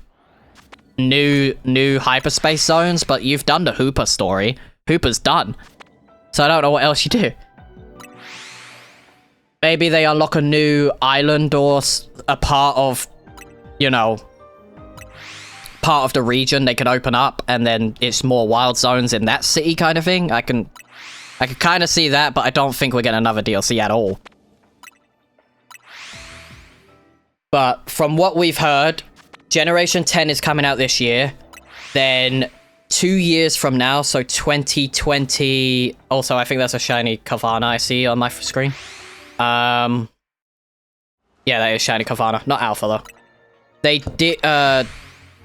new hyperspace zones, but you've done the Hooper story. Hooper's done. So I don't know what else you do. Maybe they unlock a new island or a part of, you know... part of the region they can open up, and then it's more wild zones in that city kind of thing. I can kind of see that, but I don't think we're getting another DLC at all. But from what we've heard, Generation 10 is coming out this year. Then 2 years from now, so 2020... Also, I think that's a shiny Kavana I see on my screen. Yeah, that is shiny Kavana. Not Alpha, though. They did...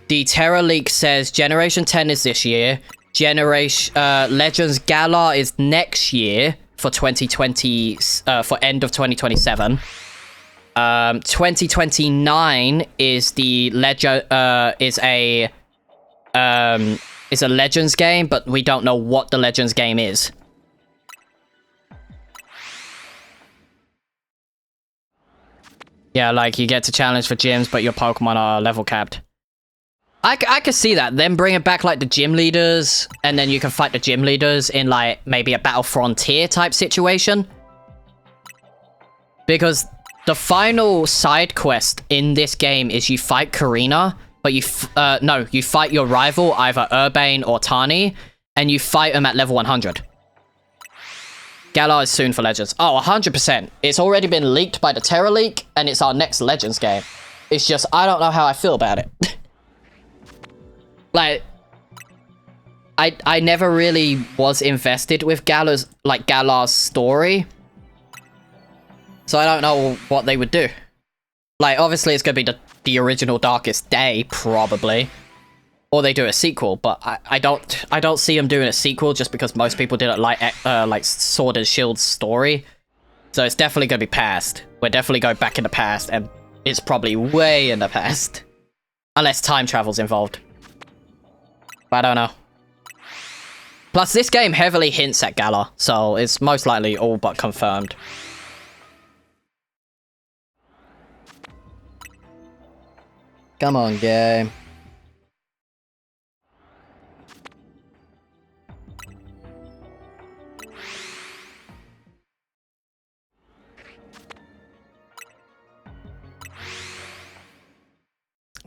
The Terra Leak says Generation 10 is this year. Legends Galar is next year for 2020, for end of 2027. 2029 is the is a Legends game, but we don't know what the Legends game is. Yeah, like you get to challenge for gyms, but your Pokemon are level capped. I could see that. Then bring it back like the gym leaders, and then you can fight the gym leaders in like maybe a Battle Frontier type situation. Because the final side quest in this game is you fight Karina, but you fight your rival, either Urbane or Tani, and you fight them at level 100. Galar is soon for Legends. Oh, 100%. It's already been leaked by the Terra Leak, and it's our next Legends game. It's just, I don't know how I feel about it. Like, I never really was invested with Galar's story. So I don't know what they would do. Like, obviously it's gonna be the original Darkest Day, probably. or they do a sequel. But I don't see them doing a sequel just because most people didn't like Sword and Shield's story. So it's definitely gonna be past. We're definitely going back in the past, and it's probably way in the past, unless time travel's involved. But I don't know. Plus, this game heavily hints at Galar, so it's most likely all but confirmed. Come on, game.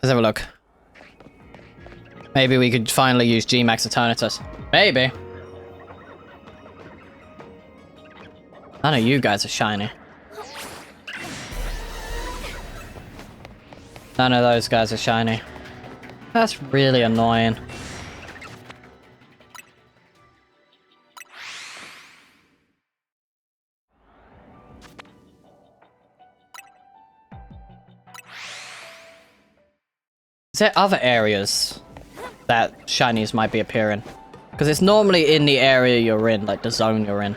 Let's have a look. Maybe we could finally use G-Max Eternatus. Maybe. None of you guys are shiny. None of those guys are shiny. That's really annoying. Is there other areas that shinies might be appearing? Because it's normally in the area you're in, like the zone you're in.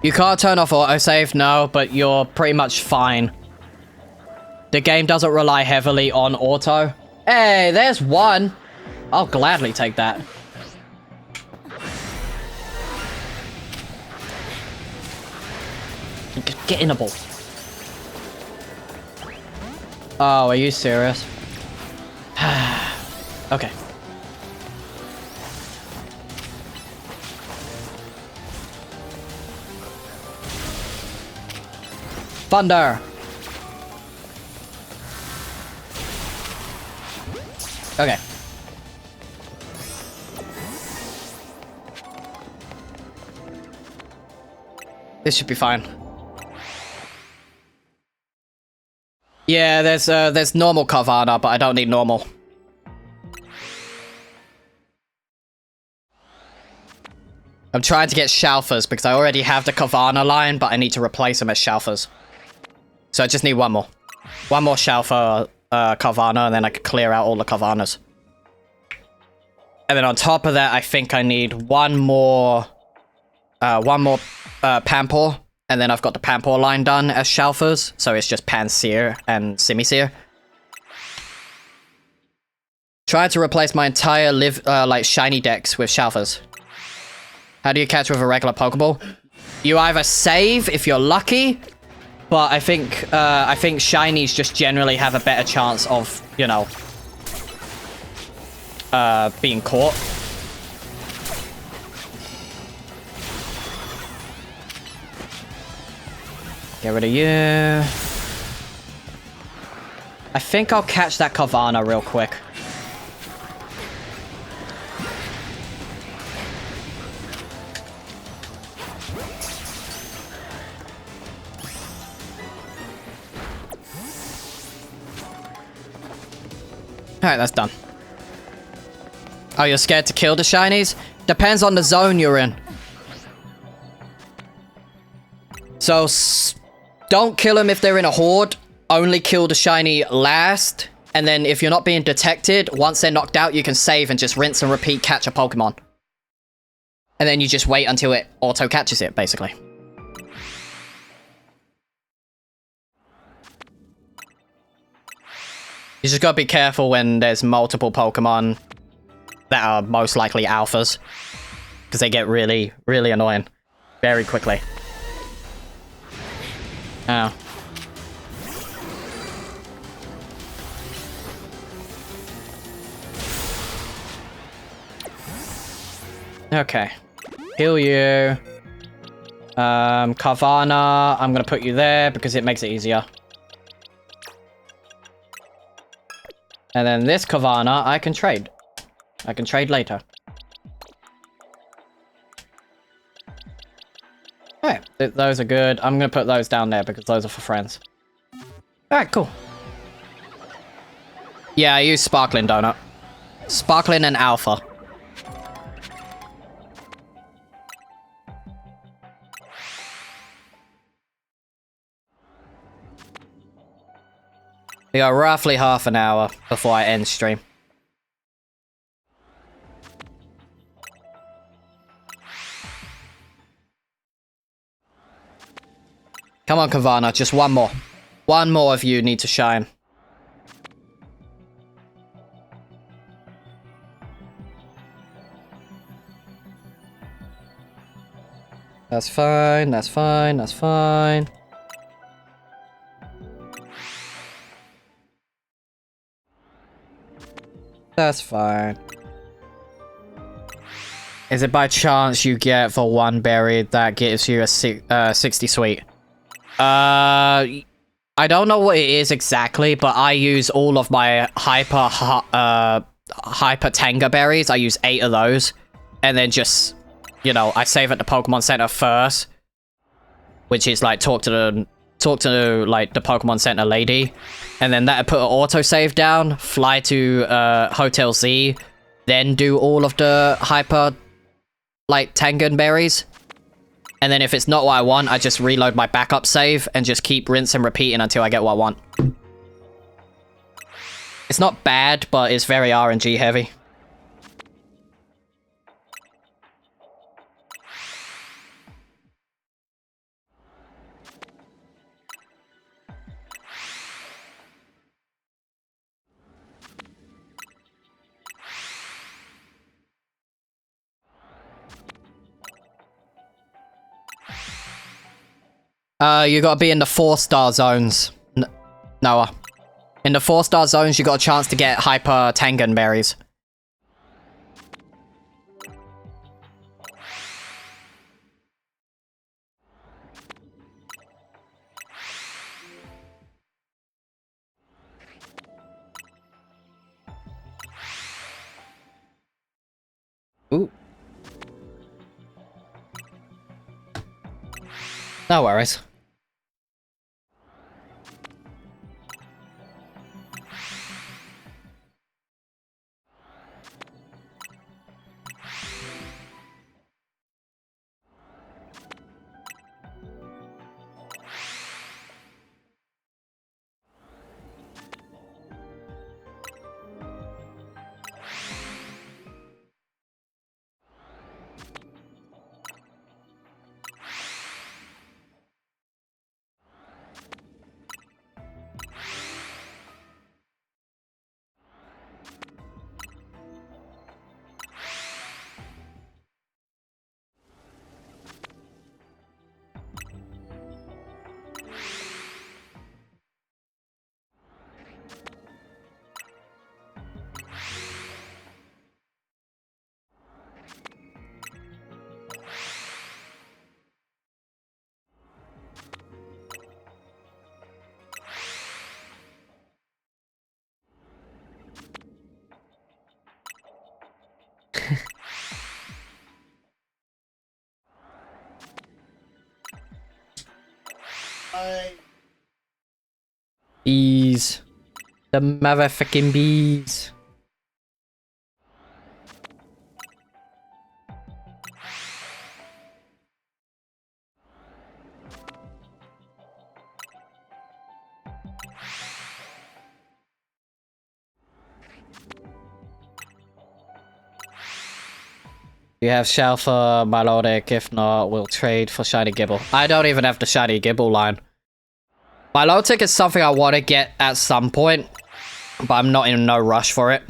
You can't turn off autosave, no, but you're pretty much fine. The game doesn't rely heavily on auto. Hey, there's one! I'll gladly take that. Get in a ball. Oh, are you serious? Okay. Thunder! Okay. This should be fine. Yeah, there's normal Carvana, but I don't need normal. I'm trying to get Shalfers because I already have the Carvana line, but I need to replace them as Shalfers. So I just need one more. One more Shalfer Carvana, and then I can clear out all the Carvanas. And then on top of that, I think I need one more Pampor. And then I've got the Pampor line done as Shalfers, so it's just Pansear and Simisear. Trying to replace my entire like shiny decks with Shalfers. How do you catch with a regular Pokeball? You either save if you're lucky, but I think shinies just generally have a better chance of, you know, being caught. Get rid of you. I think I'll catch that Carvana real quick. Alright, that's done. Oh, you're scared to kill the shinies? Depends on the zone you're in. So, don't kill them if they're in a horde. Only kill the shiny last. And then if you're not being detected, once they're knocked out, you can save and just rinse and repeat catch a Pokemon. And then you just wait until it auto-catches it, basically. You just gotta be careful when there's multiple Pokemon that are most likely alphas. Because they get really, really annoying. Very quickly. Oh. Okay. Heal you. Carvana, I'm gonna put you there because it makes it easier. And then this Carvana, I can trade. I can trade later. Alright, those are good. I'm gonna put those down there because those are for friends. Alright, cool. Yeah, I use Sparkling Donut. Sparkling and Alpha. We got roughly half an hour before I end stream. Come on, Kavana, just one more. One more of you need to shine. That's fine, that's fine, that's fine. That's fine. Is it by chance you get for one berry that gives you a 60 sweet? I don't know what it is exactly, but I use all of my hyper Tanga berries. I use 8 of those. And then just, you know, I save at the Pokemon Center first. Which is like talk to like the Pokemon Center lady. And then that put an autosave down, fly to Hotel Z, then do all of the hyper like Tangan berries. And then if it's not what I want, I just reload my backup save and just keep rinse and repeating until I get what I want. It's not bad, but it's very RNG heavy. You gotta be in the 4-star zones, Noah. In the 4-star zones, you got a chance to get hyper Tangan berries. Ooh. No worries. Bees. The motherfucking bees. You have shell for Melodic, if not, we'll trade for Shiny Gibble. I don't even have the Shiny Gibble line. Melodic is something I want to get at some point, but I'm not in no rush for it.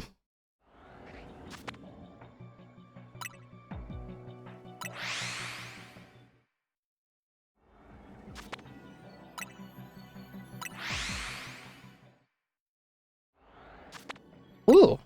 Ooh.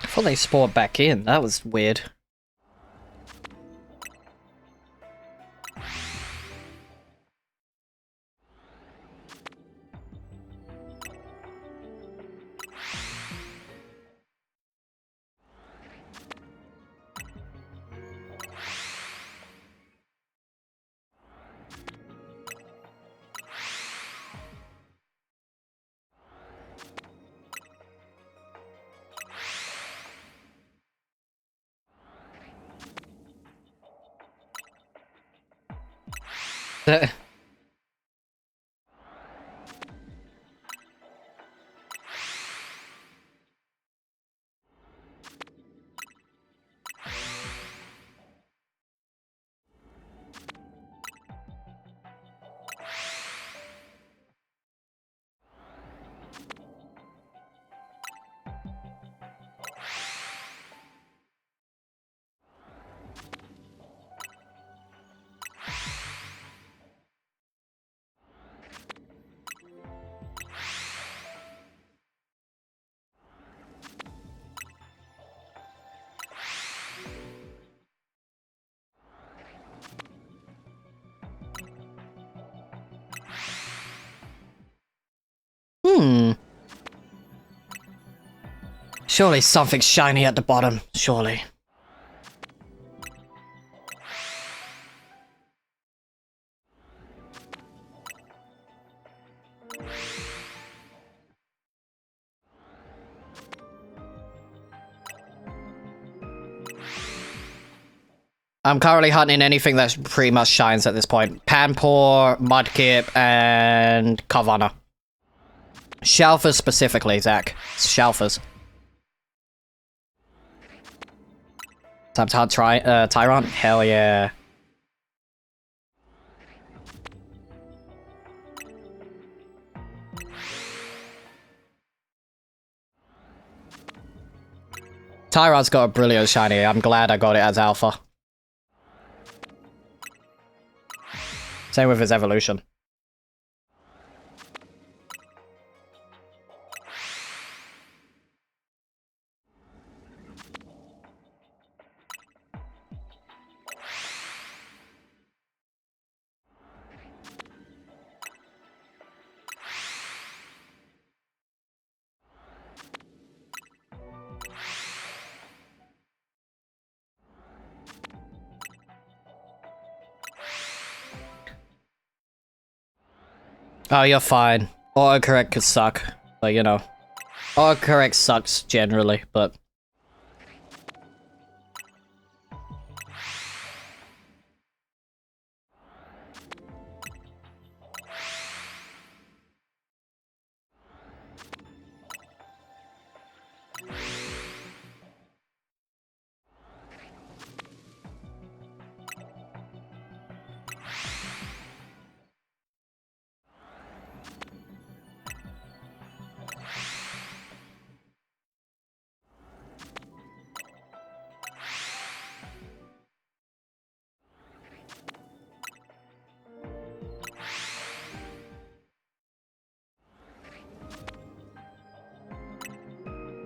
I thought they spawned back in. That was weird. Surely something's shiny at the bottom. Surely. I'm currently hunting anything that pretty much shines at this point. Panpour, Mudkip, and Carvanha. Shelfers specifically, Zach. Shelfers. Time to hunt Tyrant? Hell yeah. Tyrant's got a brilliant shiny. I'm glad I got it as alpha. Same with his evolution. Oh, you're fine. Autocorrect could suck. But, you know. Autocorrect sucks generally, but...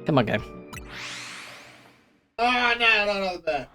Come on, game. Oh, no, not that.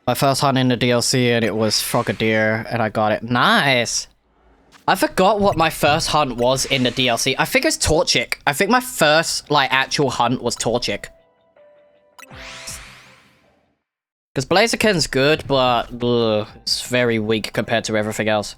My first hunt in the DLC and it was Frogadier and I got it. Nice! I forgot what my first hunt was in the DLC. I think it's Torchic. I think my first, like, actual hunt was Torchic. Because Blaziken's good, but it's very weak compared to everything else.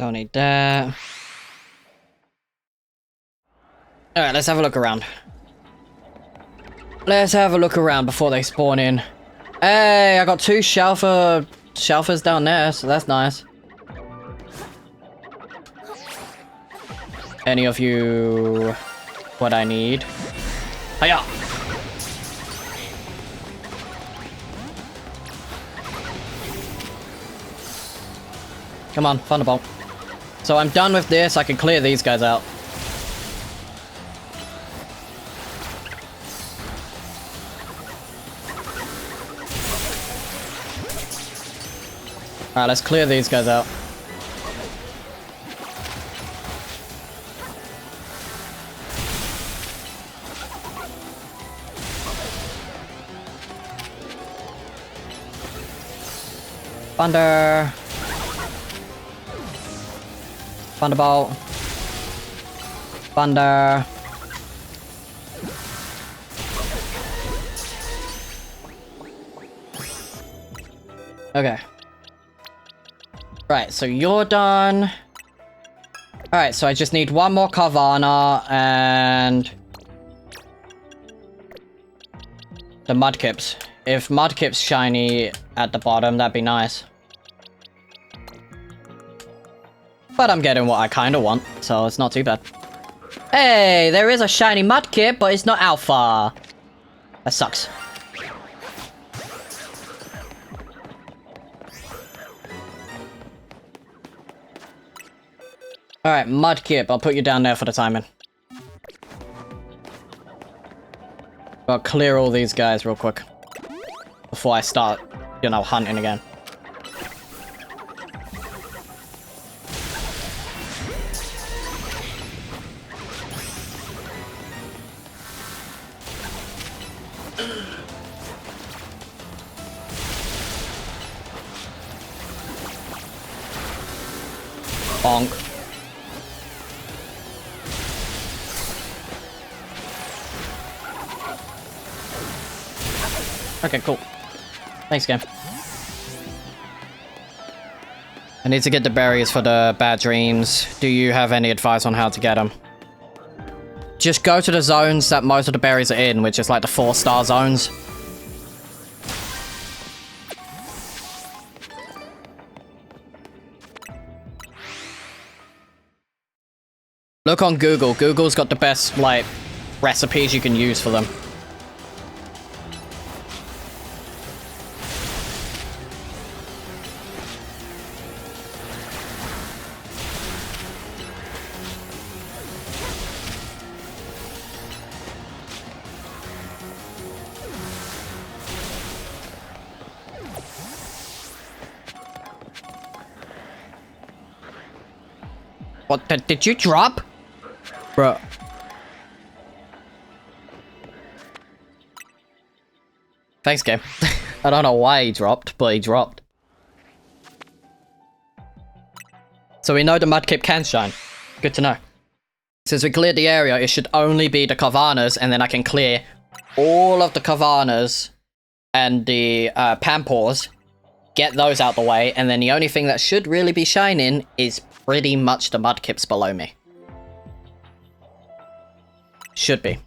Don't need that. Alright, let's have a look around. Let's have a look around before they spawn in. Hey, I got 2 shelfers down there, so that's nice. Any of you what I need? Hiya! Come on, Thunderbolt. So I'm done with this, I can clear these guys out. Alright, let's clear these guys out. Thunder. Thunderbolt. Thunder. Okay. Right, so you're done. Alright, so I just need 1 more Carvana and the Mudkips. If Mudkip's shiny at the bottom, that'd be nice. But I'm getting what I kind of want, so it's not too bad. Hey, there is a shiny Mudkip, but it's not alpha. That sucks. Alright, Mudkip, I'll put you down there for the timing. I'll clear all these guys real quick. Before I start, you know, hunting again. Bonk. Okay, cool. Thanks, game. I need to get the berries for the bad dreams. Do you have any advice on how to get them? Just go to the zones that most of the berries are in, which is like the 4-star zones. Look on Google. Google's got the best, like, recipes you can use for them. What? Did you drop? Bro. Thanks, game. I don't know why he dropped, but he dropped. So we know the Mudkip can shine. Good to know. Since we cleared the area, it should only be the Carvanas, and then I can clear all of the Carvanas and the Pampors. Get those out the way, and then the only thing that should really be shining is pretty much the Mudkips below me. Should be.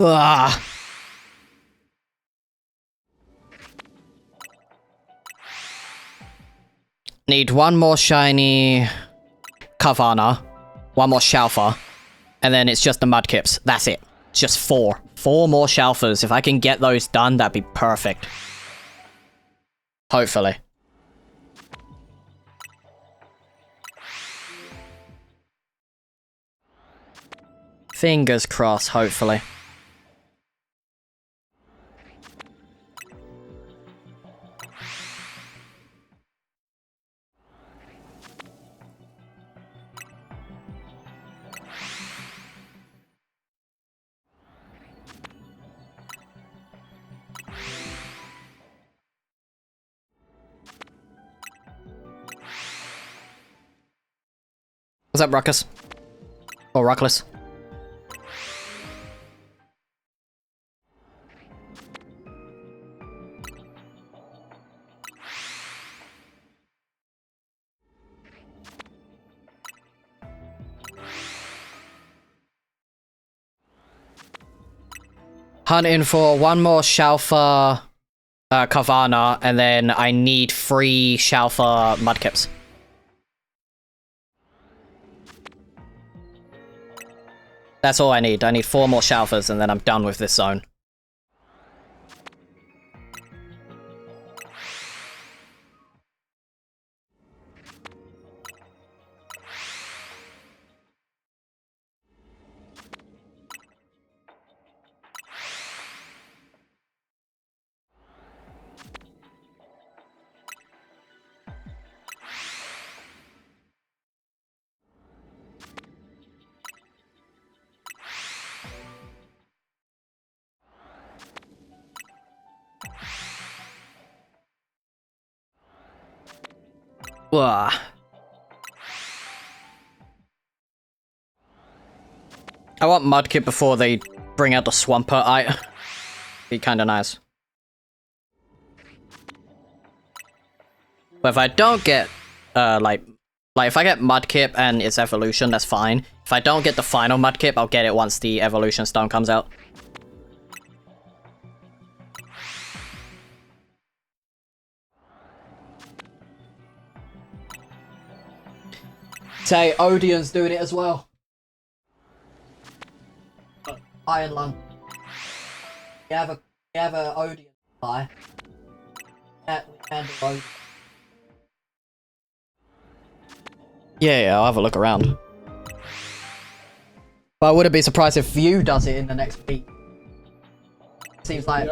Ah. Need one more shiny Carvana, one more Shalfa, and then it's just the Mudkips. That's it. It's just 4. 4 more Shalfas. If I can get those done, that'd be perfect. Hopefully. Fingers crossed, hopefully. What's up, Ruckus? Or Ruckless? Hunting for one more Shalfa Carvana, and then I need 3 Shalfa Mudkips. That's all I need. I need 4 more Shalfas, and then I'm done with this zone. Ugh. I want Mudkip before they bring out the Swampert. Be kinda nice. But if I don't get, like if I get Mudkip and its evolution, that's fine. If I don't get the final Mudkip, I'll get it once the evolution stone comes out. Say, Odeon's doing it as well. Iron Lung. We have a Odeon supply. Yeah, we can do Odeon. Yeah, I'll have a look around. But I wouldn't be surprised if View does it in the next week. Seems like...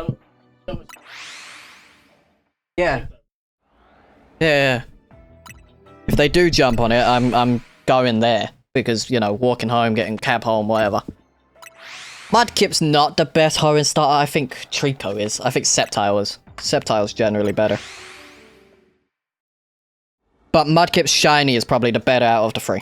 Yeah. Yeah. If they do jump on it, I'm going there. Because, you know, walking home, getting cab home, whatever. Mudkip's not the best horror starter. I think Trico is. I think Sceptile is. Sceptile's generally better. But Mudkip's shiny is probably the better out of the 3.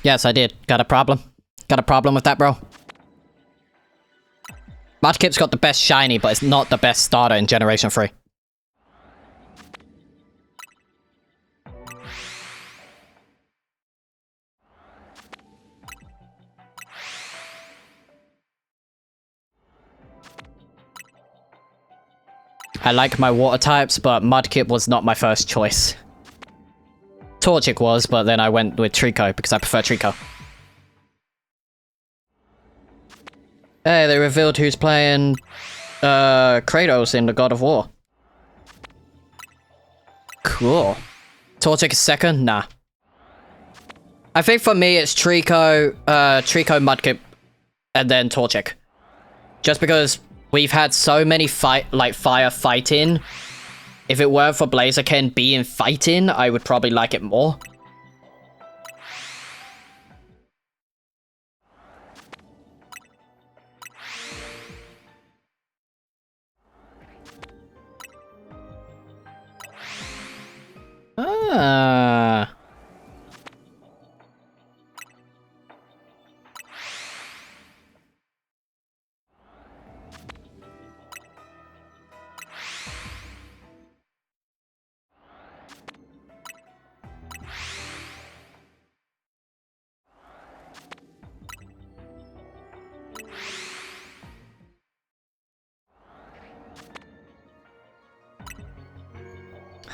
Yes, I did. Got a problem? Got a problem with that, bro? Mudkip's got the best shiny, but it's not the best starter in Generation 3. I like my water types, but Mudkip was not my first choice. Torchic was, but then I went with Trico because I prefer Trico. Hey, they revealed who's playing Kratos in the God of War. Cool. Torchic is second? Nah. I think for me it's Trico, Mudkip, and then Torchic. Just because we've had so many fire fighting. If it weren't for Blaziken being fighting, I would probably like it more. Ah.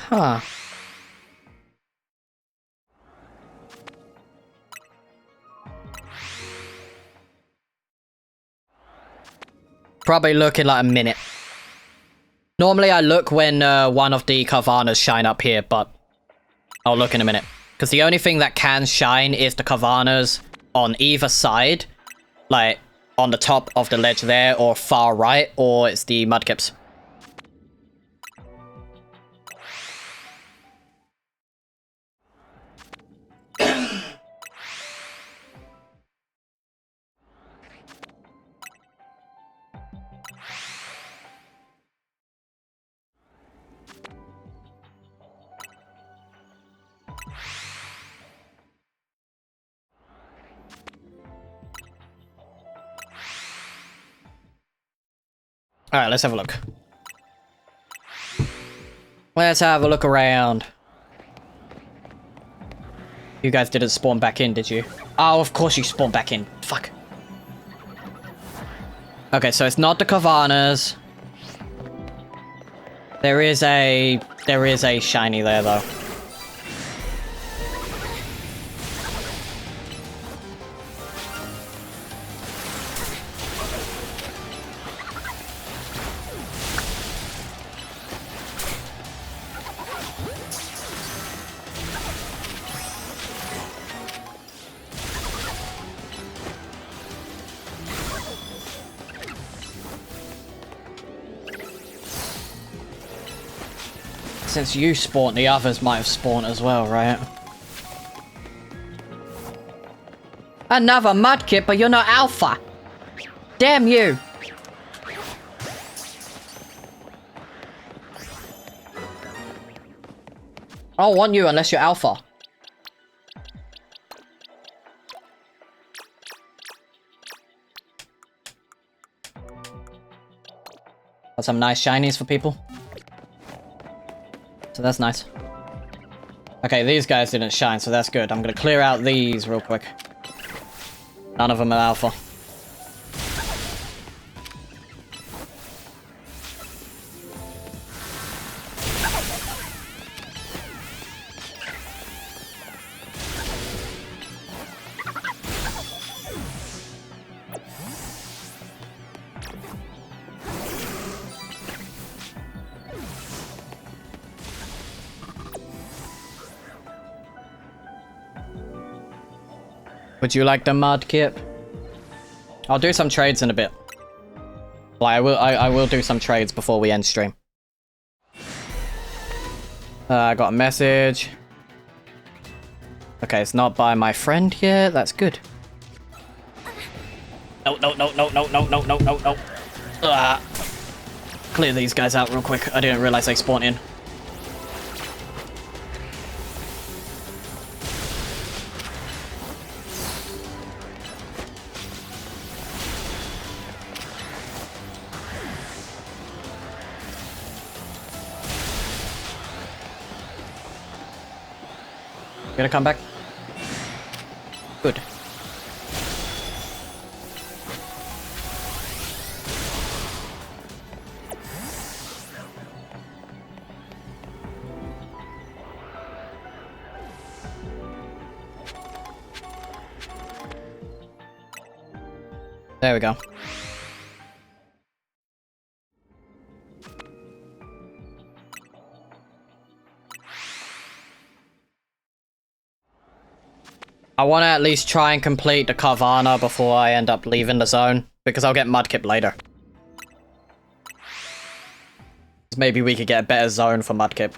Huh. Probably look in like a minute. Normally I look when one of the Carvanas shine up here, but I'll look in a minute. Because the only thing that can shine is the Carvanas on either side. Like, on the top of the ledge there, or far right, or it's the Mudkips. Alright, let's have a look. Let's have a look around. You guys didn't spawn back in, did you? Oh, of course you spawned back in. Fuck. Okay, so it's not the Carvanas. There is a shiny there, though. Since you spawned, the others might have spawned as well, right? Another Mudkip, but you're not Alpha. Damn you. I don't want you unless you're Alpha. Got some nice shinies for people. So that's nice. Okay, these guys didn't shine, so that's good. I'm gonna clear out these real quick. None of them are Alpha. Would you like the Mudkip? I'll do some trades in a bit. Like, I will do some trades before we end stream. I got a message. Okay, it's not by my friend yet. That's good. No, no, no, no, no, no, no, no, no, no. Clear these guys out real quick. I didn't realize they spawned in. Gonna come back? Good. There we go. I want to at least try and complete the Carvana before I end up leaving the zone, because I'll get Mudkip later. Maybe we could get a better zone for Mudkip.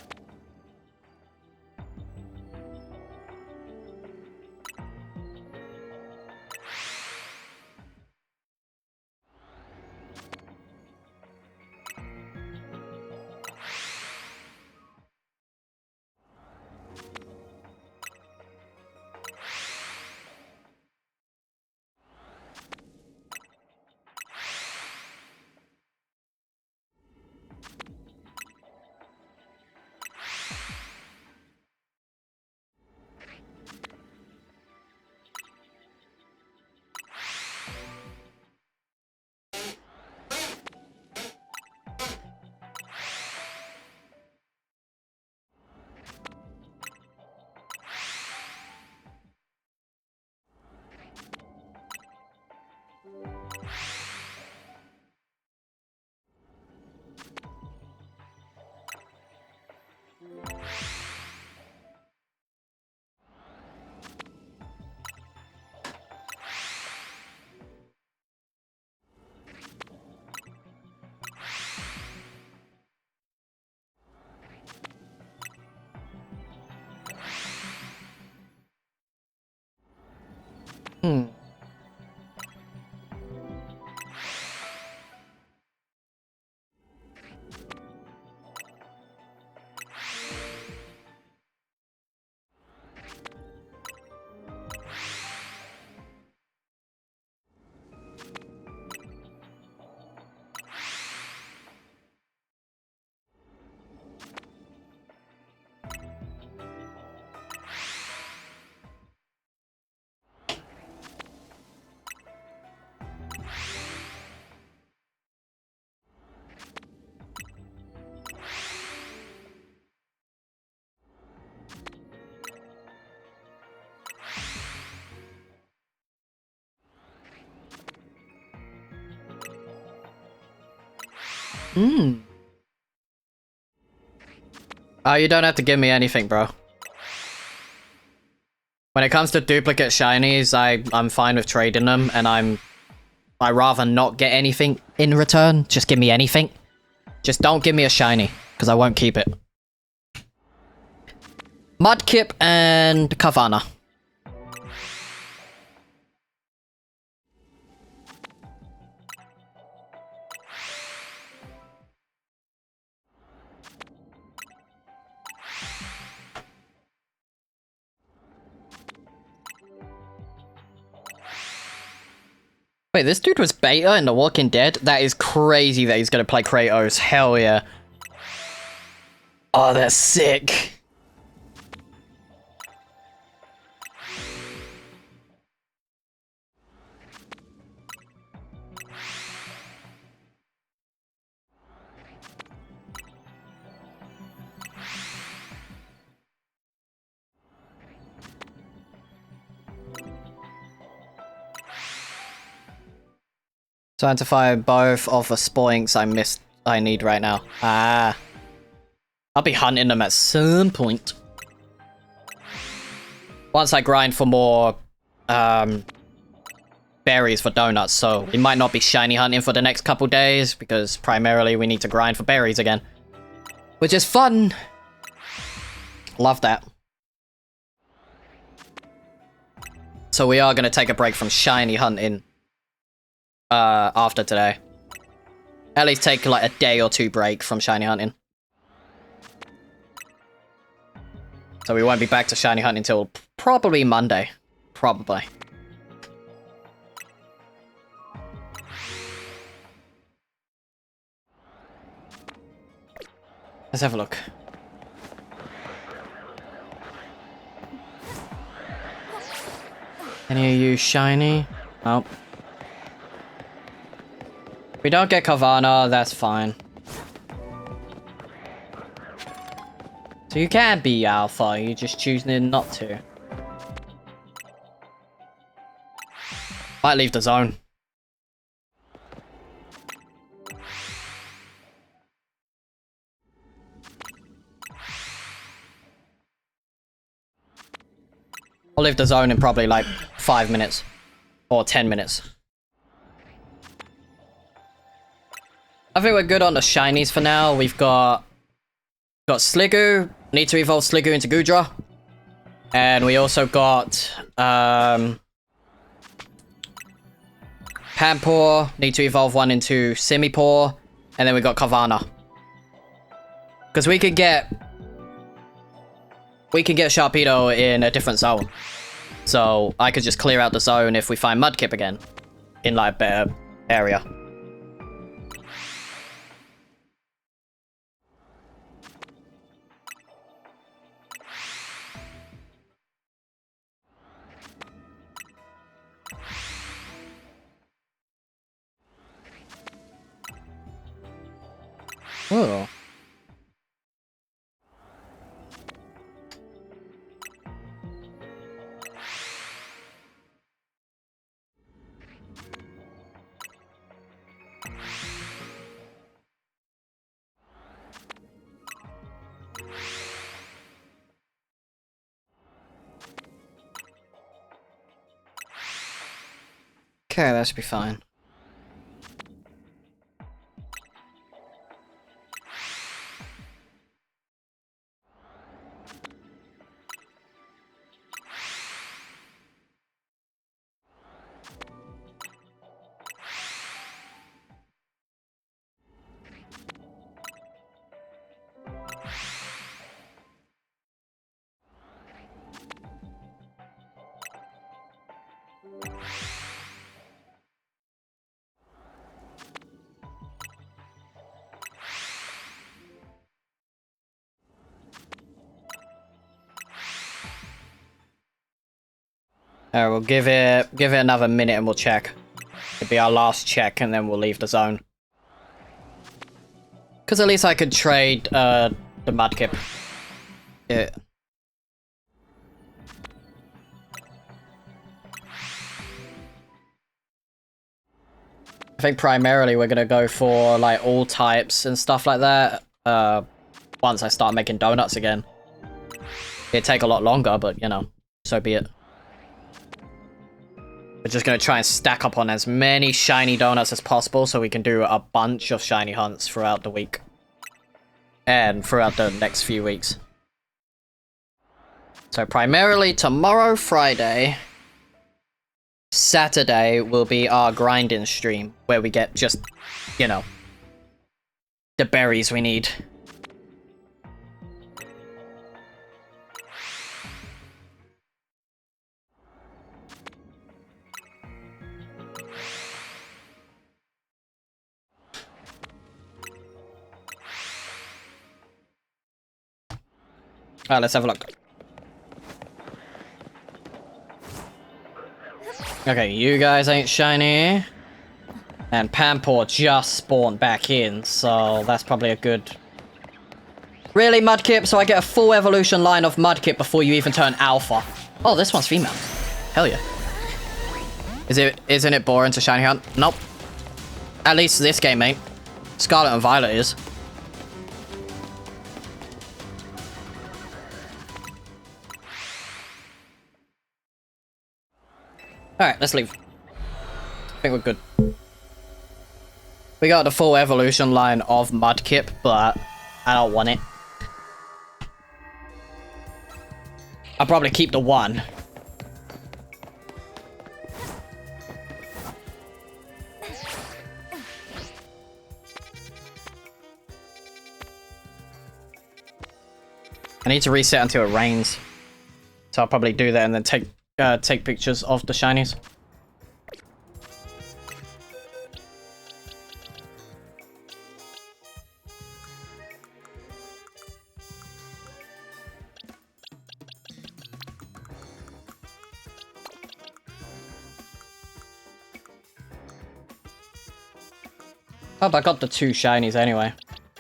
Hmm. Hmm. Oh, you don't have to give me anything, bro. When it comes to duplicate shinies, I'm fine with trading them, and I'd rather not get anything in return. Just give me anything. Just don't give me a shiny, because I won't keep it. Mudkip and Kavana. Wait, this dude was beta in The Walking Dead? That is crazy that he's gonna play Kratos. Hell yeah. Oh, that's sick. Trying to find both of the spoinks I need right now. Ah. I'll be hunting them at some point. Once I grind for more, berries for donuts, so we might not be shiny hunting for the next couple days, because primarily we need to grind for berries again. Which is fun! Love that. So we are gonna take a break from shiny hunting, after today. At least take like a day or two break from shiny hunting. So we won't be back to shiny hunting until probably Monday. Probably. Let's have a look. Any of you shiny? Nope. If we don't get Kavana, that's fine. So you can be alpha, you're just choosing not to. Might leave the zone. I'll leave the zone in probably like 5 minutes. Or 10 minutes. I think we're good on the shinies for now. We've got Sliggoo. Need to evolve Sliggoo into Goodra. And we also got Pampor. Need to evolve one into Simipour. And then we got Kavana. Because we could get Sharpedo in a different zone. So I could just clear out the zone if we find Mudkip again. In like a better area. Oh. Okay, that should be fine. Alright, we'll give it another minute and we'll check. It'll be our last check and then we'll leave the zone. Because at least I could trade the Mudkip. Yeah. I think primarily we're gonna go for like all types and stuff like that. Once I start making donuts again. It'd take a lot longer, but you know, so be it. We're just gonna try and stack up on as many shiny donuts as possible so we can do a bunch of shiny hunts throughout the week. And throughout the next few weeks. So primarily tomorrow, Friday. Saturday will be our grinding stream, where we get just, you know, the berries we need. Alright, let's have a look. Okay, you guys ain't shiny. And Pampor just spawned back in, so that's probably a good... Really, Mudkip? So I get a full evolution line of Mudkip before you even turn alpha. Oh, this one's female. Hell yeah. Isn't it boring to shiny hunt? Nope. At least this game ain't. Scarlet and Violet is. Alright, let's leave. I think we're good. We got the full evolution line of Mudkip, but I don't want it. I'll probably keep the one. I need to reset until it rains. So I'll probably do that and then take pictures of the shinies. Oh, but I got the 2 shinies anyway.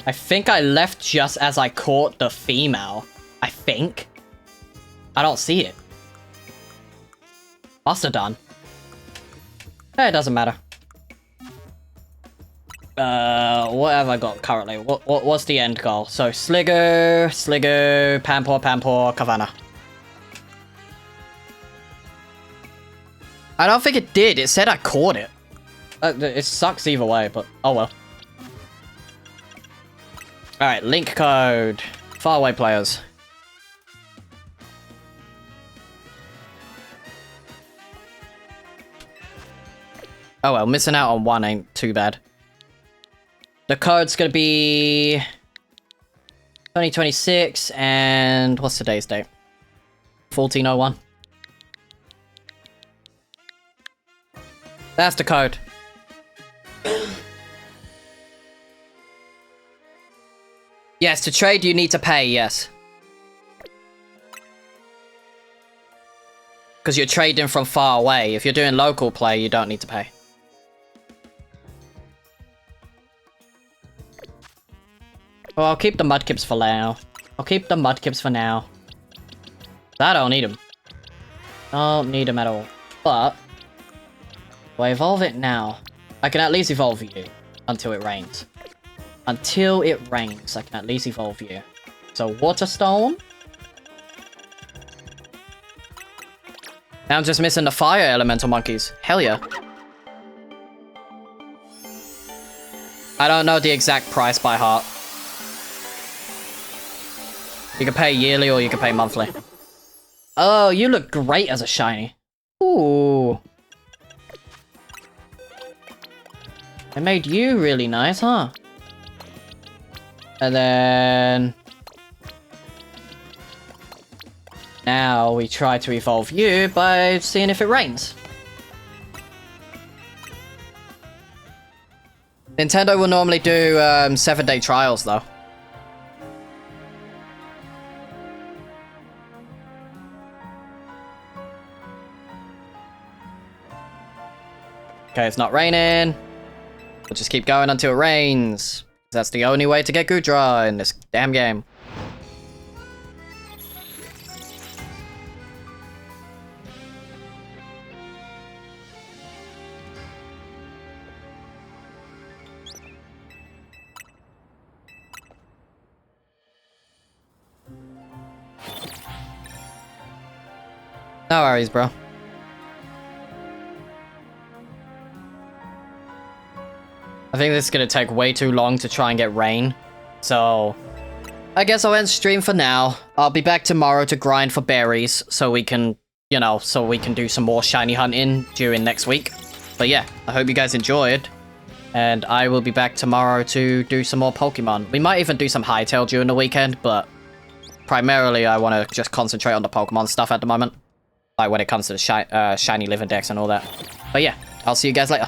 I think I left just as I caught the female. I think. I don't see it. Must have done. It doesn't matter. What have I got currently? What's the end goal? So Sligo, Pampor, Kavana. I don't think it did. It said I caught it. It sucks either way, but oh well. Alright, link code. Faraway players. Oh well, missing out on one ain't too bad. The code's gonna be 2026 and what's today's date? 1401. That's the code. Yes, to trade you need to pay, yes. Because you're trading from far away. If you're doing local play, you don't need to pay. Well, I'll keep the Mudkips for now. I'll keep the Mudkips for now. I don't need them. Don't need them at all. But, if I evolve it now, I can at least evolve you until it rains. Until it rains, I can at least evolve you. So, Waterstone. Now I'm just missing the fire elemental monkeys. Hell yeah. I don't know the exact price by heart. You can pay yearly or you can pay monthly. Oh, you look great as a shiny. Ooh. I made you really nice, huh? And then... now we try to evolve you by seeing if it rains. Nintendo will normally do 7-day trials though. Okay, it's not raining. We'll just keep going until it rains. That's the only way to get Goodra in this damn game. No worries, bro. I think this is gonna take way too long to try and get rain. So, I guess I'll end stream for now. I'll be back tomorrow to grind for berries so we can, you know, so we can do some more shiny hunting during next week. But yeah, I hope you guys enjoyed. And I will be back tomorrow to do some more Pokemon. We might even do some Hytale during the weekend, but primarily I want to just concentrate on the Pokemon stuff at the moment. Like when it comes to the shiny living decks and all that. But yeah, I'll see you guys later.